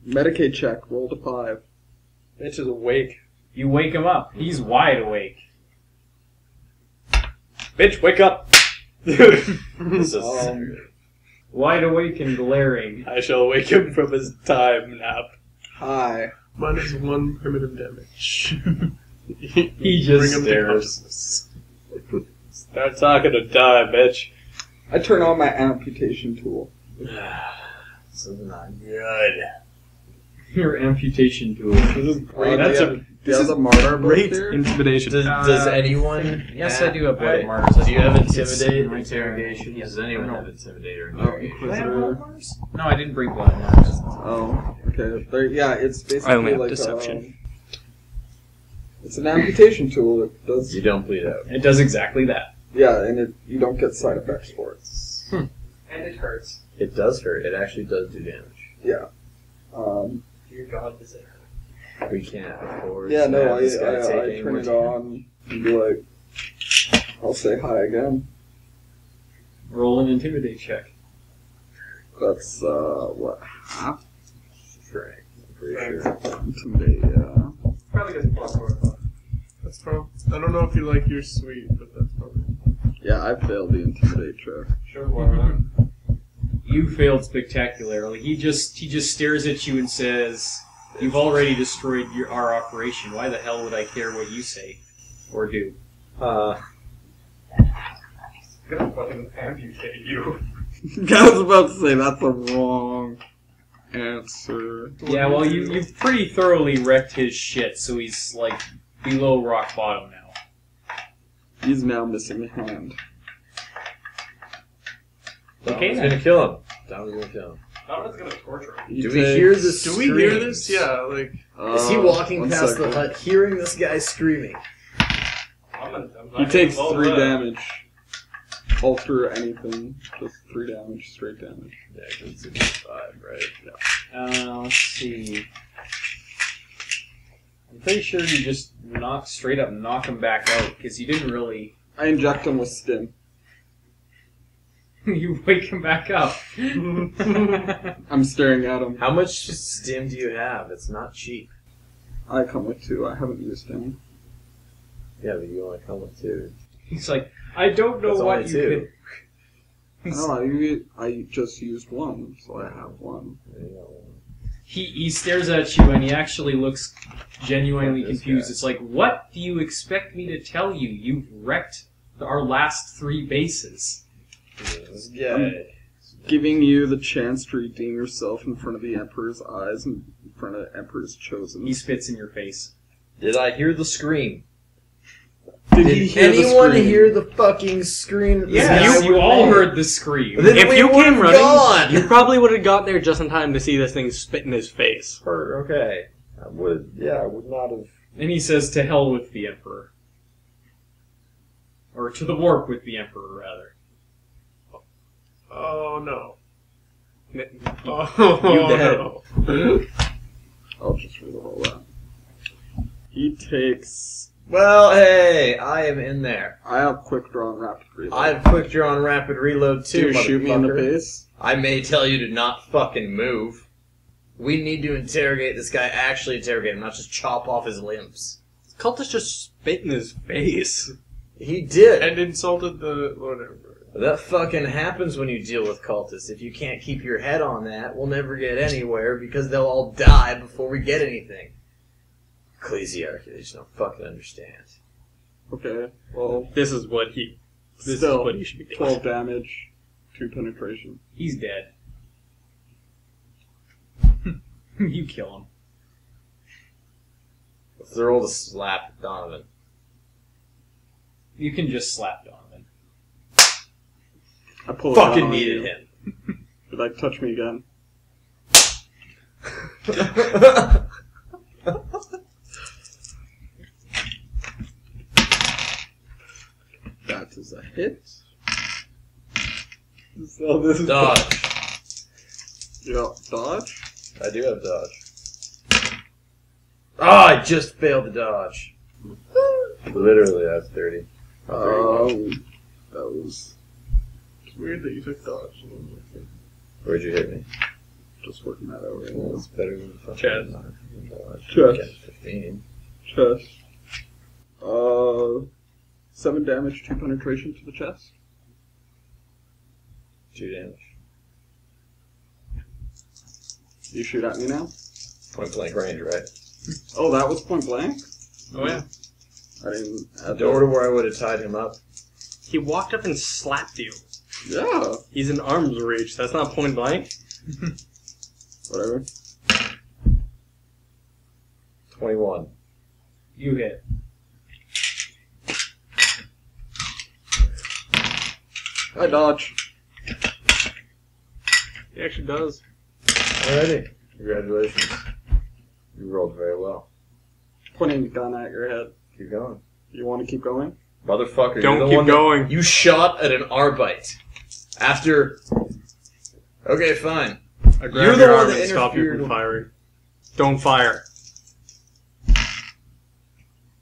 Medicaid check, roll to 5. Bitch is awake. You wake him up. He's wide awake. Bitch, wake up. This is Wide awake and glaring. I shall wake him from his time nap. Hi. Mine is 1 primitive damage. He just Bring him to stares. consciousness. Start talking to die, bitch. I turn on my amputation tool. this is not good. Your amputation tool. This is great. Do That's you a have- Do you have the martyr book Great here? intimidation. Does anyone? Yes, I do have Blood of Martyrs. Do you have It's intimidate right there. interrogation? Yes, Does anyone I have know. intimidate or Oh, interrogation? Do I have Blood Inquisitor. of Martyrs? No, I didn't bring Blood of Martyrs. Oh, okay. There, yeah, it's basically I only have like deception. it's an amputation tool. It does. You don't bleed out. It does exactly that. Yeah, and you don't get side effects for it. And it hurts. It does hurt. It actually does do damage. Yeah. Dear God, does it hurt? We can't afford. Yeah, to no, have I this guy take any turn more it damage. on and be like, I'll say hi again. Roll an intimidate check. That's, what, half? Strength. I'm pretty sure. Intimidate, yeah. Probably doesn't plus 4. That's probably. I don't know if you like your sweet, but that's probably. Yeah, I failed the intimidate check. Sure, You failed spectacularly. He just stares at you and says, "You've already destroyed our operation. Why the hell would I care what you say or do?" Gonna fucking amputate you. I was about to say that's the wrong answer. Yeah, well, you've pretty thoroughly wrecked his shit, so he's like below rock bottom now. He's now missing a hand. Okay, Donovan's then. gonna kill him. Donovan's gonna kill him. Donovan's gonna torture him. He Do we hear this? Do we hear screams? this? Yeah, like. Is he walking one past second. the hut, hearing this guy screaming? He takes 3 damage. Alter anything. Just 3 damage, straight damage. Yeah, because it's 5, right? Let's see. I'm pretty sure you just straight up knock him back out because you didn't really. I inject him with stim. You wake him back up. I'm staring at him. How much stim do you have? It's not cheap. I come with 2. I haven't used him. Yeah, but you only come with 2. He's like, I don't know That's what only you 2. could. I just used 1, so I have 1. He stares at you and he actually looks genuinely Fuck this confused. guy. It's like, what do you expect me to tell you? You've wrecked our last 3 bases. This guy. Giving you the chance to redeem yourself in front of the Emperor's eyes and in front of the Emperor's chosen. He spits in your face. Did I hear the scream? Did Did he hear the anyone scream? hear the fucking scream? that this guy you would all make? heard the scream. Then If we you would've came running, gone. you probably would have got there just in time to see this thing spit in his face. Okay. I would not have. And he says, to hell with the Emperor. Or to the warp with the Emperor, rather. Oh no. You Oh dead. no. I'll just reroll that. He takes... Well, hey, I am in there. I have quick draw and rapid reload. I have quick draw and rapid reload Do too, you shoot me in the motherfucker. face? I may tell you to not fucking move. We need to interrogate this guy, actually interrogate him, not just chop off his limbs. Cultist just spit in his face. He did. And insulted the whatever. That fucking happens when you deal with cultists. If you can't keep your head on that, we'll never get anywhere because they'll all die before we get anything. Ecclesiarchy, they just don't fucking understand. Okay, well, This is what he still, should be doing. 12 damage, 2 penetration. He's dead. You kill him. Let's roll to slap Donovan. You can just slap Donovan. I pull a gun Fucking on needed you. him. Did I touch me again? That is a hit. So this is Dodge. Yeah, dodge. I do have dodge. Ah, I just failed the dodge. Literally, I have 30. That was It's weird that you took dodge. Where'd you hit me? just working that out right Well, now. it's better than fucking Chest. dodge. Chest. Okay, 15. Chest. 7 damage, 2 penetration to the chest. 2 damage. You shoot at me now? Point blank range, right? Oh, that was point blank? Oh yeah. I didn't add Door to where I would have tied him up. He walked up and slapped you. Yeah. He's in arm's reach. That's not point blank. Whatever. 21. You hit. I dodge. He actually does. Alrighty. Congratulations. You rolled very well. Pointing the gun at your head. Keep going. You want to keep going? Motherfucker, Don't you're the keep one that- going. You shot at an Arbite. After... Okay, fine. I grab You're the your one arm that and stop you interfered from with- firing. Don't fire.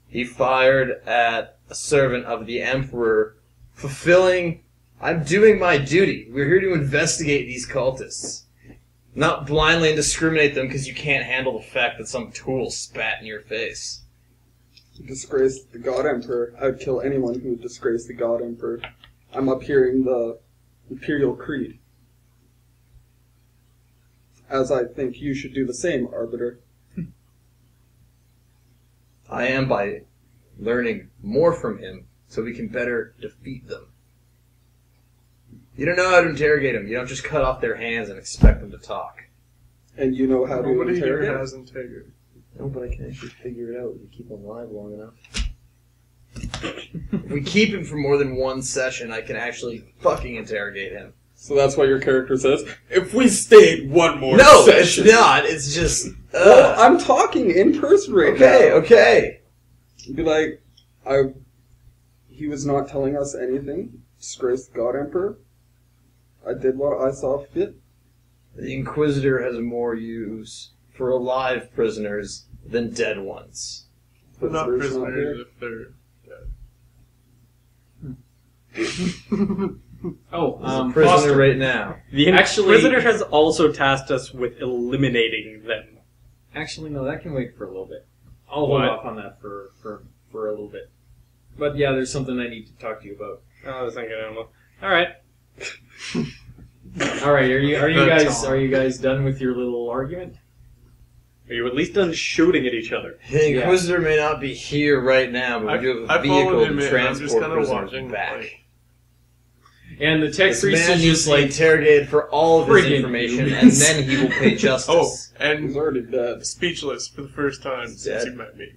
He fired at a servant of the Emperor, fulfilling... I'm doing my duty. We're here to investigate these cultists. Not blindly indiscriminate them because you can't handle the fact that some tool spat in your face. You disgrace the God Emperor. I would kill anyone who would disgrace the God Emperor. I'm up here in the Imperial Creed. As I think you should do the same, Arbiter. I am by learning more from him so we can better defeat them. You don't know how to interrogate them. You don't just cut off their hands and expect them to talk. And you know how to Nobody here interrogate? has integrity. No, but I can actually figure it out if you keep them alive long enough. If we keep him for more than one session, I can actually fucking interrogate him. So that's why your character says, if we stayed one more No, session. it's not. It's just... Well, I'm talking in person right now. Okay. Be like, he was not telling us anything. Disgrace the God Emperor. I did what I saw fit. The Inquisitor has more use for alive prisoners than dead ones. But not Prisoners not prisoners here. if they're dead. Oh, He's a prisoner Foster. right now. The Inquisitor has also tasked us with eliminating them. Actually, no, that can wait for a little bit. I'll hold What? off on that for a little bit. But yeah, there's something I need to talk to you about. I was thinking, alright. All right, That's are you guys done with your little argument? Are you at least done shooting at each other? The Inquisitor may not be here right now, but we do have a I vehicle followed him to in, I'm just transport kind of prisoners watching. back. Like, And the tech This priest man is needs just to be like, interrogated for all of his friggin' information, and humans. then he will pay justice. oh, He's and already dead. speechless for the first time He's since dead. you met me.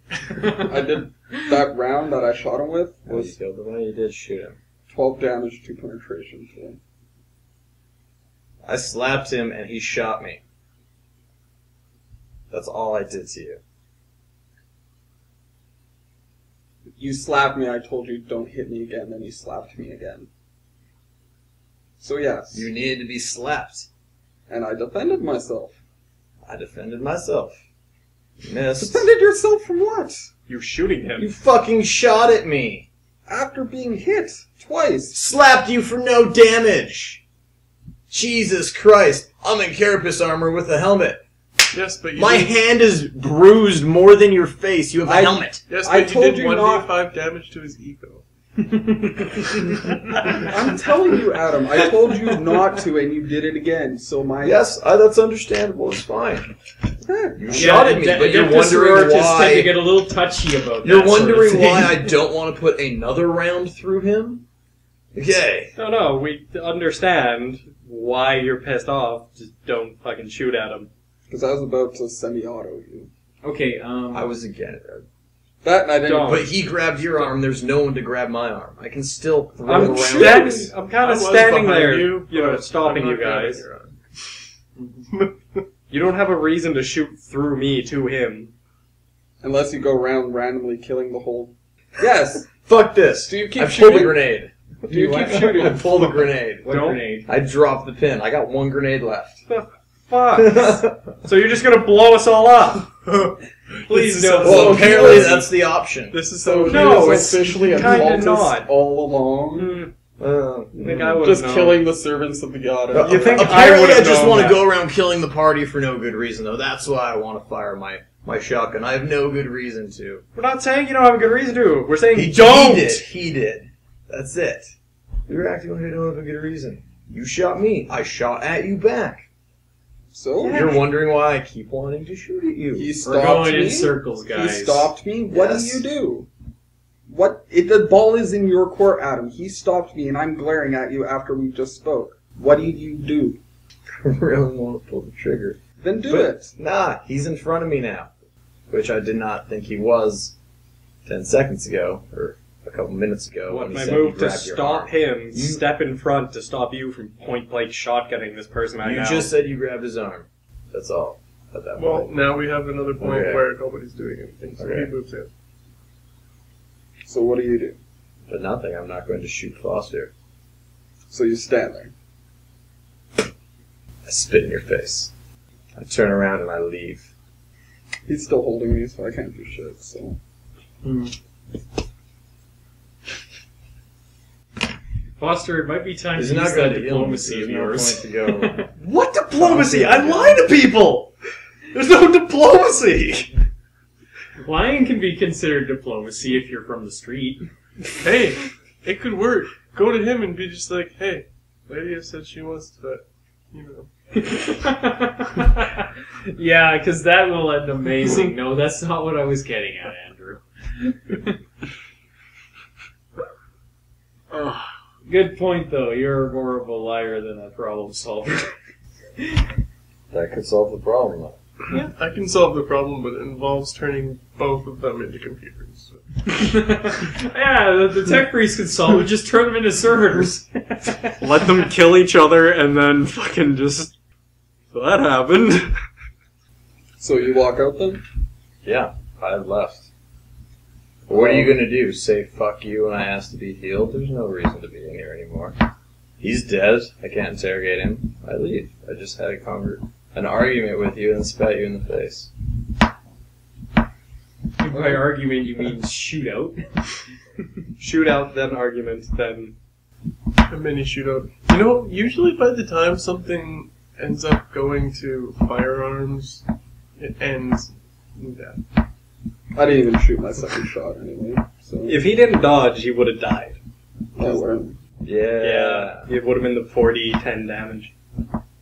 I did that round that I shot him with Oh, you was killed him. You did shoot him. 12 damage, 2 penetration. So. I slapped him, and he shot me. That's all I did to you. You slapped me, I told you don't hit me again, then you slapped me again. So yes, You needed to be slapped. and I defended myself. I defended myself. You missed. Defended yourself from what? You're shooting him. You fucking shot at me. After being hit twice. Slapped you for no damage. Jesus Christ. I'm in carapace armor with a helmet. Yes, but you My did, hand is bruised more than your face. You have a helmet. yes, I but you told did you not- 1d5 damage to his ego. I'm telling you, Adam, I told you not to, and you did it again. So my Yes, that's understandable. It's fine. Eh, You shot at me, but you're wondering tend to why. get a little touchy about You're that sort of wondering thing. why I don't want to put another round through him? Okay. No, we understand why you're pissed off. Just don't fucking shoot at him. because I was about to semi-auto you. Okay, I was again. That and I didn't. Don't. But he grabbed your arm. There's no one to grab my arm. I can still throw I'm it around. standing. I'm kind I of was standing behind there, you, but stopping I'm you not grabbing guys. your arm. You don't have a reason to shoot through me to him. Unless you go around randomly killing the whole. Yes. Fuck this. Do you keep I pulled shooting? a grenade. Do you keep shooting? I pulled a grenade. what Don't- grenade? I dropped the pin. I got one grenade left. Fuck. So you're just gonna blow us all up? Please This is don't. so- Well, So apparently he was- that's the option. This is So so he No, was it's officially a kinda cultist not. all along. I think I would Just know. killing the servants of the god. You think I Apparently, would've I just known want to that. go around killing the party for no good reason, though. That's why I want to fire my shotgun. I have no good reason to. We're not saying you don't have a good reason to. We're saying He don't. did. He did. That's it. You're acting like I don't have a good reason. You shot me. I shot at you back. So You're wondering why I keep wanting to shoot at you. he We're stopped going me. in circles, He guys. stopped me. What Yes. do you do? What? If the ball is in your court, Adam. He stopped me, and I'm glaring at you after we just spoke. What do you do? I really want to pull the trigger. Then do But, it. Nah, he's in front of me now. Which I did not think he was 10 seconds ago, or a couple minutes ago. What when he my said move he to grabbed your stop arm. him, step in front to stop you from point blank shotgunning this person right You now. just said you grabbed his arm. That's all. At that Well, point. now we have another point Okay. where nobody's doing anything, so Okay. he moves in. So what do you do? But nothing. I'm not going to shoot Foster. So you stand there. I spit in your face. I turn around and I leave. He's still holding me, so I can't do shit. So Foster, it might be time He's to not use going that to heal me. diplomacy There's of no yours. point to go. What diplomacy? I lie to people! There's no diplomacy! Lying can be considered diplomacy if you're from the street. Hey, it could work. Go to him and be just like, hey, Lydia said she wants to, you know. Yeah, because that will end amazing. No, that's not what I was getting at, Andrew. Good point, though. You're more of a liar than a problem solver. That could solve the problem, though. I can solve the problem, but it involves turning both of them into computers. Yeah, the tech priests can solve it. Just turn them into servitors. Let them kill each other and then fucking just... So that happened. So you walk out then? Yeah, I've left. What are you going to do? Say fuck you when I ask to be healed? There's no reason to be in here anymore. He's dead. I can't interrogate him. I leave. I just had an argument with you and spat you in the face. By argument, you mean shootout? Shootout, then argument, then... A mini shootout. You know, usually by the time something ends up going to firearms, it ends in death. I didn't even shoot my second shot anyway. So If he didn't dodge, he would have died. Yeah. It would have been the 40-10 damage.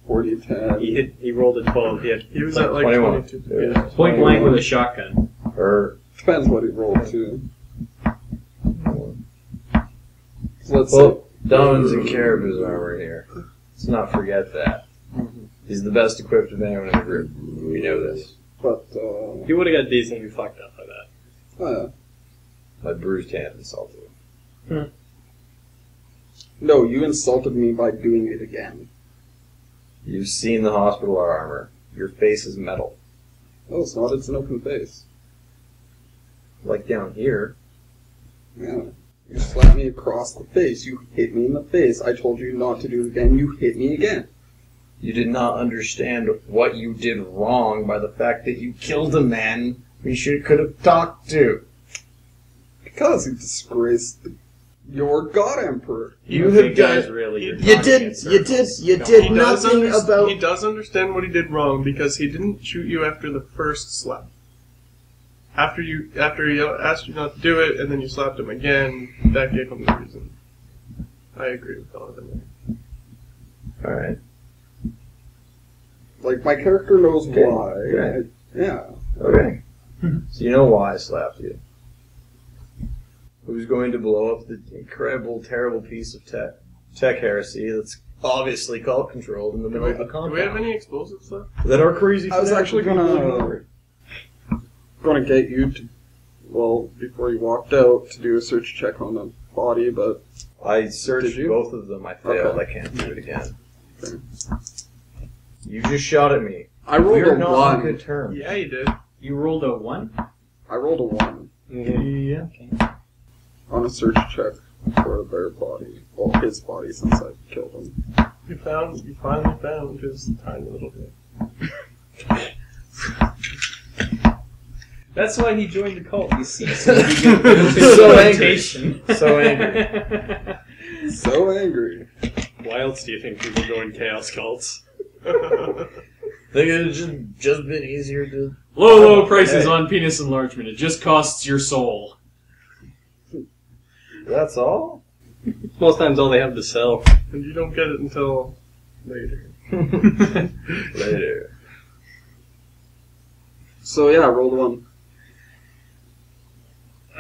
40-10. He rolled a 12. He was at like 21. 22. Yeah. Point blank with a shotgun. Or Depends what he rolled too. So let's well, Donovan's in Caribou's armor here. Let's not forget that. He's the best equipped of anyone in the group. We know this. But He would have got decently fucked up by that. My bruised hand insulted him. No, you insulted me by doing it again. You've seen the hospitalar armor. Your face is metal. No, it's not. It's an open face. Like down here. Yeah. You slapped me across the face. You hit me in the face. I told you not to do it again. You hit me again. You did not understand what you did wrong by the fact that you killed a man we could have talked to. Because you disgraced your god emperor. You think have guys done. really You are talking did. in You circles. did. You No. did He does nothing about. He does understand what he did wrong because he didn't shoot you after the first slap. After he asked you not to do it, and then you slapped him again, that gave him the reason. I agree with Donovan. All right. Like, my character knows Okay. why. Okay. Yeah. Okay. So you know why I slapped you. Who's going to blow up the incredible, terrible piece of tech heresy that's obviously cult controlled in the middle of the Do compound? we have any explosives left? that are crazy? I was fanatical actually people gonna- ignore? Going to get you to, well, before you walked out, to do a search check on the body, but I searched Did you? both of them. I failed. Okay. I can't do it again. Okay. You just shot at me. I rolled We're a not 1. on good terms. Yeah, you did. You rolled a 1? I rolled a 1 Yeah. on a search check for their body. Well, his body, since I killed him. You finally found his tiny little bit. That's why he joined the cult, you see. So he can get So angry. reputation. So angry. So angry. Why else do you think people join chaos cults? Think it'd just been easier to. Low prices Hey. on penis enlargement. It just costs your soul. That's all. Most times all they have to sell. And you don't get it until later. Later. So yeah, I rolled a 1.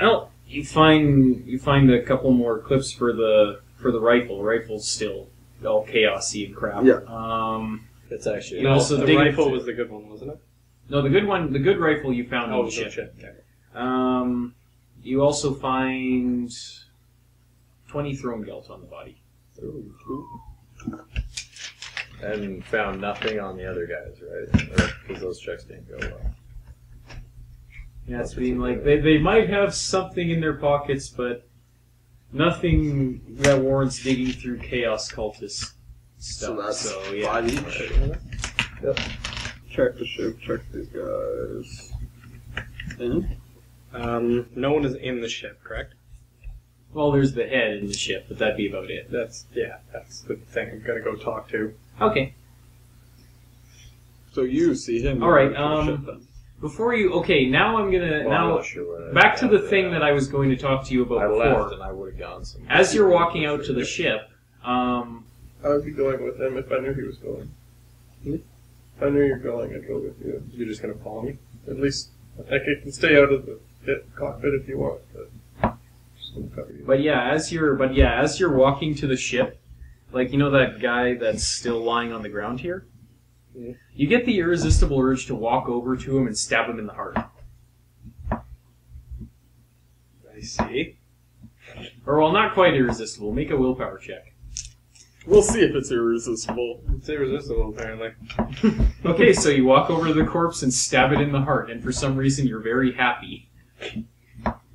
Well, you find a couple more clips for the rifle. Rifle's still all chaosy and crap. Yeah. It's actually. You also the dig rifle into- was the good one, wasn't it? No, the good rifle you found Oh, on no the ship. shit. Okay. You also find 20 throne gelt on the body. Ooh, cool. And found nothing on the other guys, right? Because those checks didn't go well. Yeah, it's being like they might have something in their pockets, but nothing that warrants digging through chaos cultist stuff. So that's yeah. 5 each. Yep. Check the ship, check these guys. And No one is in the ship, correct? Well, there's the head in the ship, but that'd be about it. That's the thing I'm gonna go talk to. Okay. so you see him. All right, go to the ship then. Before you, okay, now I'm gonna Well, I'm now not sure where back to the yeah, thing that I was going to talk to you about I before. left and I would have gone somewhere. As you're walking out to the ship, I would be going with him if I knew he was going. If I knew you're going, I'd go with you. You're just gonna follow me? At least, I can stay out of the cockpit if you want, but just gonna cover you. but as you're walking to the ship, like you know that guy that's still lying on the ground here, Yeah. you get the irresistible urge to walk over to him and stab him in the heart. I see. Or well, not quite irresistible. Make a willpower check. We'll see if it's irresistible. It's irresistible, apparently. Okay, so you walk over to the corpse and stab it in the heart, and for some reason you're very happy.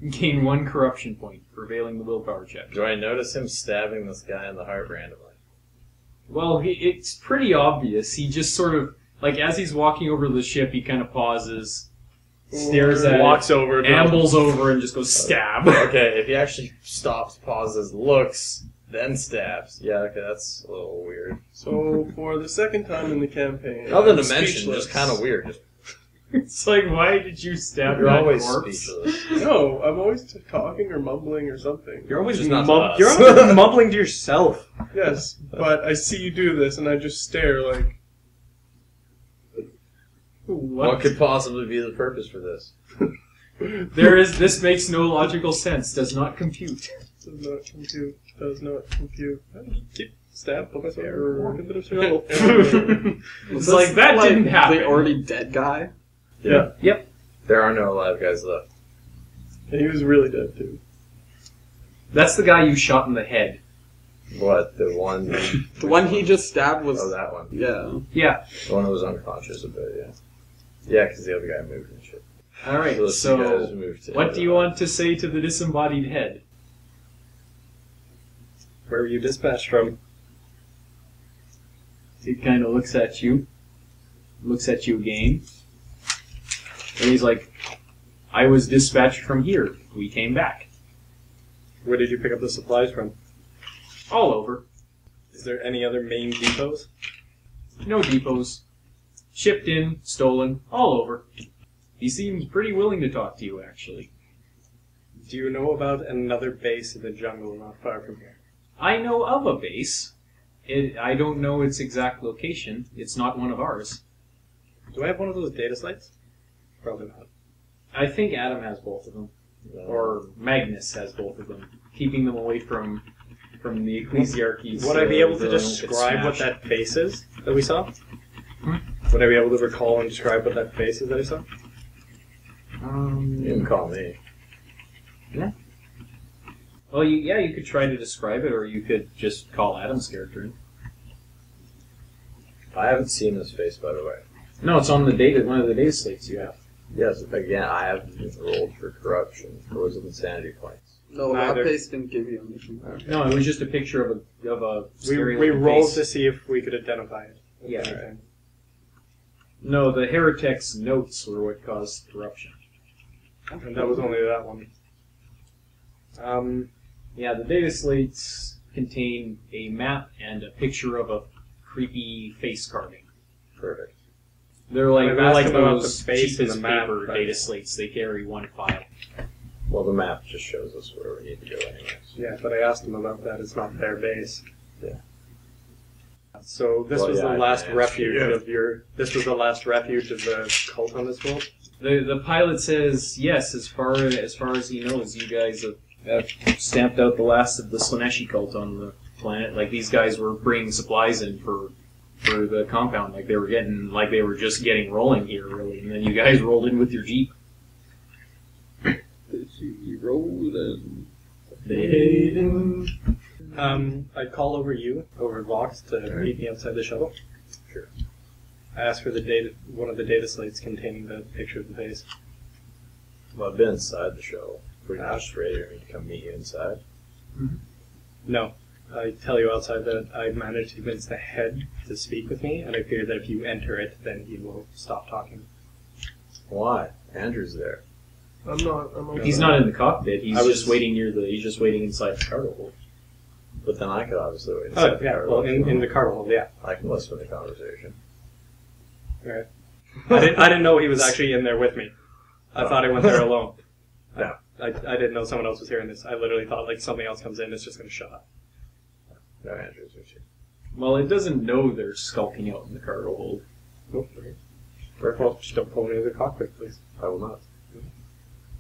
Gain 1 corruption point for failing the willpower check. Do I notice him stabbing this guy in the heart randomly? Well, it's pretty obvious. He just sort of, like, as he's walking over to the ship, he kind of pauses, stares at Walks over. it, ambles over, and just goes, stab. Okay, if he actually stops, pauses, looks, then stabs. Yeah, okay, that's a little weird. So, for the second time in the campaign, Other I'm dimension, speechless. just kind of weird. Just, It's like, why did you stab you're that always corpse? speechless. No, I'm always talking or mumbling or something. You're always Just not to us. you're always mumbling to yourself. Yes, but I see you do this and I just stare like, What could possibly be the purpose for this? This makes no logical sense, does not compute. does not compute, does not compute. I just get stabbed by myself. Error. Walk a bit of struggle. It's like, that didn't happen. The already dead guy? Yeah. Yep. There are no alive guys left. And he was really dead too. That's the guy you shot in the head. What, the one? The one he just stabbed was... Oh, that one. Yeah. Yeah. The one who was unconscious a bit, yeah. Yeah, because the other guy moved and shit. Alright, Those two guys so moved to what do you want to say to the disembodied head? Where were you dispatched from? He kind of looks at you again, and he's like, I was dispatched from here. We came back. Where did you pick up the supplies from? All over. Is there any other main depots? No depots. Shipped in, stolen, all over. He seems pretty willing to talk to you, actually. Do you know about another base in the jungle not far from here? I know of a base. I don't know its exact location. It's not one of ours. Do I have one of those data slates? Probably not. I think Adam has both of them. Or Magnus has both of them. Keeping them away from the ecclesiarchies. Would I be able to they don't get describe what smashed. that base is that we saw? Hmm? Would I be able to recall and describe what that base is that I saw? You can call me. Well, you could try to describe it, or you could just call Adam's character in. I haven't seen his face, by the way. No, it's on one of the data slates you have. Yes, again, I haven't rolled for corruption. Or was it insanity points? No, Neither. that base didn't give you anything. No, it was just a picture of a We scary-looking rolled face. to see if we could identify it. Yeah. Okay. No, the heretic's notes were what caused corruption. And that was only that one. Yeah, the data slates contain a map and a picture of a creepy face carving. Perfect. They're like I've asked him about those the face cheap and as the map, paper but- data slates. They carry one file. Well, the map just shows us where we need to go anyways. Yeah, but I asked him about that. It's not their base. Yeah. So this Well, was yeah, the last I refuge yeah. of your. This was the last refuge of the cult on this world. The pilot says yes. As far as he knows, you guys have stamped out the last of the Slaneshi cult on the planet. Like these guys were bringing supplies in for the compound. Like they were just getting rolling here, really. And then you guys rolled in with your jeep. Did you roll They hate him. I'd call over Vox to meet me outside the shuttle. Sure. I asked for one of the data slates containing the picture of the face. Well, I've been inside the show. Pretty much ready for me to come meet you inside. No. I tell you outside that I managed to convince the head to speak with me, and I fear that if you enter it, then he will stop talking. Why? Andrew's there. I'm not. He's not in the cockpit. He's I was- just waiting He's just waiting inside the cargo hold. But then I could obviously wait inside Oh, the yeah, cargo well, hold. in the cargo hold, yeah. I can listen to the conversation. Alright. I didn't know he was actually in there with me. I thought I went there alone. No. I didn't know someone else was hearing this. I literally thought, like, something else comes in, it's just going to shut up. No, Andrew's with you. Well, it doesn't know they're skulking out in the cargo hold. Nope. Well, just don't pull me into the cockpit, please. I will not.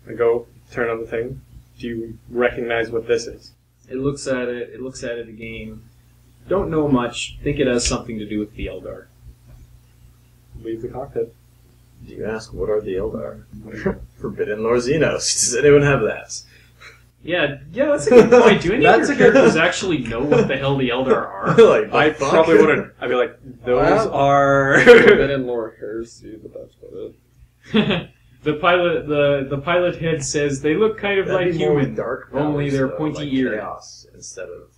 I go, turn on the thing. Do you recognize what this is? It looks at it. It looks at it again. Don't know much. Think it has something to do with the Eldar. Leave the cockpit. Do you ask what are the Eldar? Forbidden Lorzinos. Does anyone have that? Yeah, that's a good point. Do any of That's your a good- characters actually know what the hell the Eldar are? Like, I the fuck? probably wouldn't. I'd be like, those Wow. are... Forbidden lore heresy, but that's about it. The pilot head says they look kind of That'd like be more with human. dark only powers, they're though, pointy like eared. chaos instead of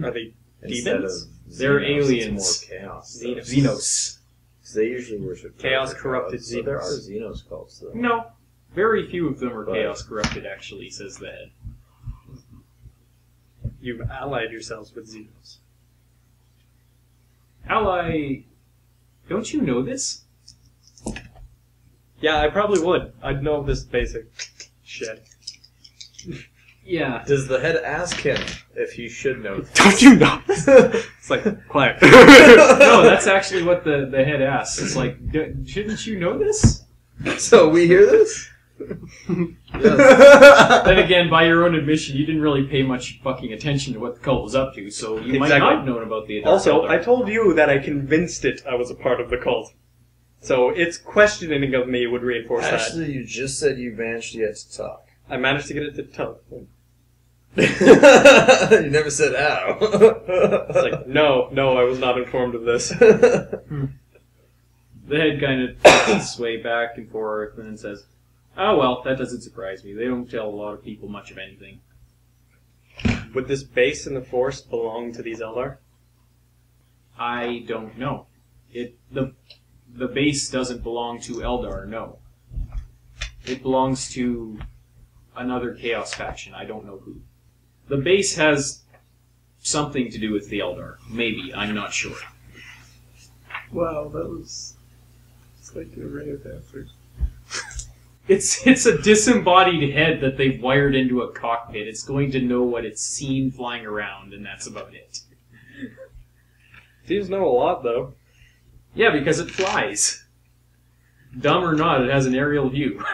Are they instead demons? of They're Xenos, it's aliens. more chaos. though. Xenos. 'Cause they usually worship Chaos darker corrupted gods, so there are Xenos. Xenos cults though. No, very few of them are But- chaos corrupted. Actually, says the head. You've allied yourselves with Xenos. Ally, don't you know this? Yeah, I probably would. I'd know this basic shit. Yeah. Does the head ask him if he should know? Don't you know? It's like, quiet. No, that's actually what the head asks. It's like, shouldn't you know this? So we hear this? Then again, by your own admission, you didn't really pay much fucking attention to what the cult was up to, so you might Exactly. not have known about the Dark Also, Eldar. I told you that I convinced it I was a part of the cult. So its questioning of me would reinforce that. Actually, you just said you managed to get to talk. I managed to get it to tell. You never said how. It's like, no, I was not informed of this. The head kind of sway back and forth and then says, "Oh well, that doesn't surprise me. They don't tell a lot of people much of anything." Would this base in the Force belong to these Eldar? I don't know. The base doesn't belong to Eldar, no. It belongs to another Chaos faction. I don't know who. The base has something to do with the Eldar. Maybe. I'm not sure. Wow, that was. It's like a ring of dancers. It's a disembodied head that they've wired into a cockpit. It's going to know what it's seen flying around, and that's about it. These know a lot, though. Yeah, because it flies. Dumb or not, it has an aerial view.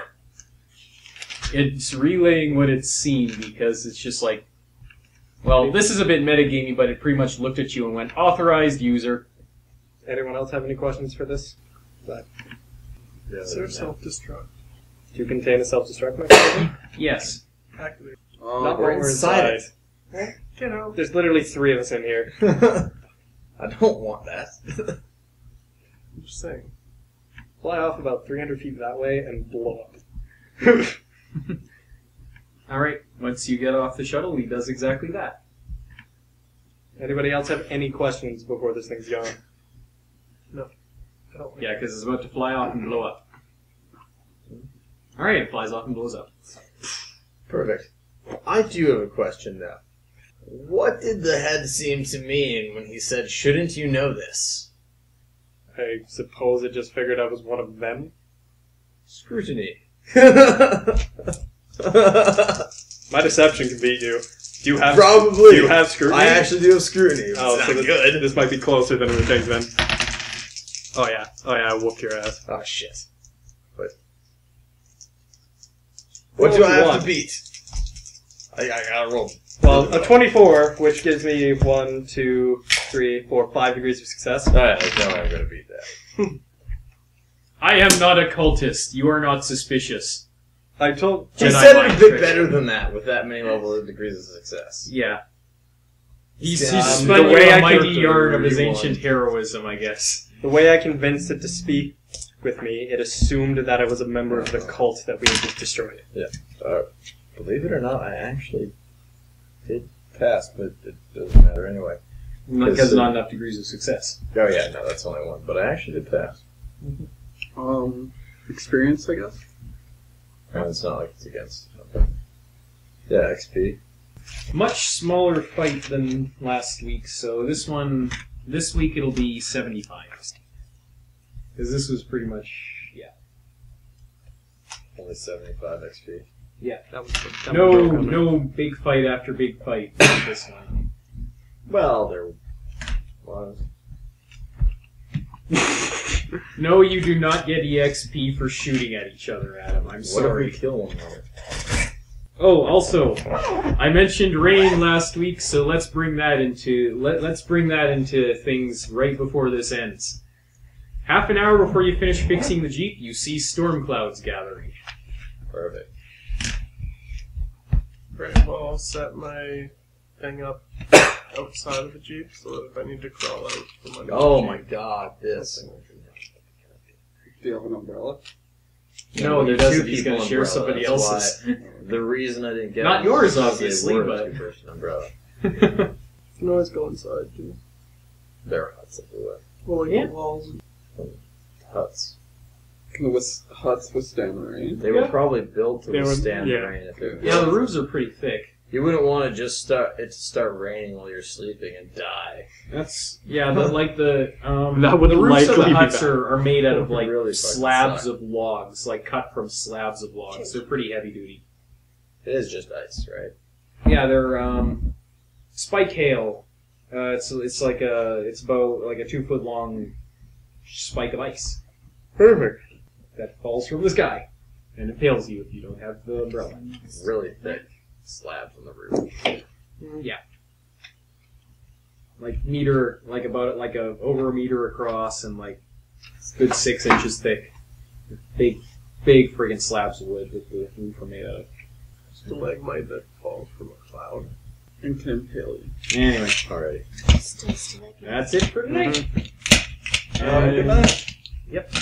It's relaying what it's seen because it's just like, well, this is a bit metagamey, but it pretty much looked at you and went, authorized user. Anyone else have any questions for this? Is there self-destruct? Do you contain a self-destruct mechanism? Yes. Activate. Not we're when we're inside inside. Get out. There's literally 3 of us in here. I don't want that. I'm just saying. Fly off about 300 feet that way and blow up. Alright, once you get off the shuttle, he does exactly that. Anybody else have any questions before this thing's gone? I don't like Yeah, because it's about to fly off and blow up. Alright, it flies off and blows up. Perfect. I do have a question now. What did the head seem to mean when he said, "Shouldn't you know this"? I suppose it just figured I was one of them. Scrutiny. My deception can beat you. Do you have Probably. Do you have scrutiny? I actually do have scrutiny. It's Oh, not so this, good. this might be closer than we think then. Oh yeah, I whooped your ass. Oh shit. What Roll do what I you have want. to beat? I gotta roll. Well, a 24, which gives me 1, 2, 3, 4, 5 degrees of success. Alright, there's no way I'm gonna beat that. I am not a cultist. You are not suspicious. I told. He Jedi said it mind a bit trick. better than that, with that many levels of degrees of success. Yeah. He's Yeah, spun the you way a I mighty can- yarn of his you ancient won. heroism, I guess. The way I convinced it to speak with me, it assumed that I was a member of the cult that we had just destroyed. Believe it or not, I actually did pass, but it doesn't matter anyway. Because not enough degrees of success. Oh yeah, no, that's only one. But I actually did pass. Experience, I guess. And it's not like it's against. Okay. Yeah, XP. Much smaller fight than last week, so this week it'll be 75. Because this was pretty much, yeah. Only 75 XP. That was that was broken. No big fight after big fight with this one. Well, there was. No, you do not get EXP for shooting at each other, Adam. I'm What if sorry. we kill one another? Oh, also, I mentioned rain last week, so let's bring that into let's bring that into things right before this ends. Half an hour before you finish fixing the Jeep, you see storm clouds gathering. Perfect. Right, well, I'll set my thing up outside of the Jeep so that if I need to crawl out from under Oh the my Jeep, god, this. Do you have an umbrella? No, there Two doesn't. He's people going to share umbrella, somebody that's else's. why- The reason I didn't get Not one yours, was because obviously, they were but- a two-person umbrella. you can always go inside too. There are huts everywhere. Well, like Yeah. the walls. Huts. Can the huts withstand the rain? They were Yeah. probably built to They were- withstand yeah. the rain. If it Yeah, the roofs are pretty thick. You wouldn't want to just start raining while you're sleeping and die. That's like the That would the roofs of the likely be huts bad. are made out of like Really fucking slabs suck. of logs, like cut from slabs of logs. They're pretty heavy duty. It is just ice, right? Yeah, they're spike hail. It's about like a 2-foot long spike of ice Perfect. that falls from the sky and impales you if you don't have the umbrella. Really thick slabs on the roof. Like over a meter across and like good 6 inches thick. Big friggin' slabs of wood that the roof are made out of. Stalagmite that falls from a cloud. And can impale you. Anyway, Alriady. that's it for tonight. Good night. Yep.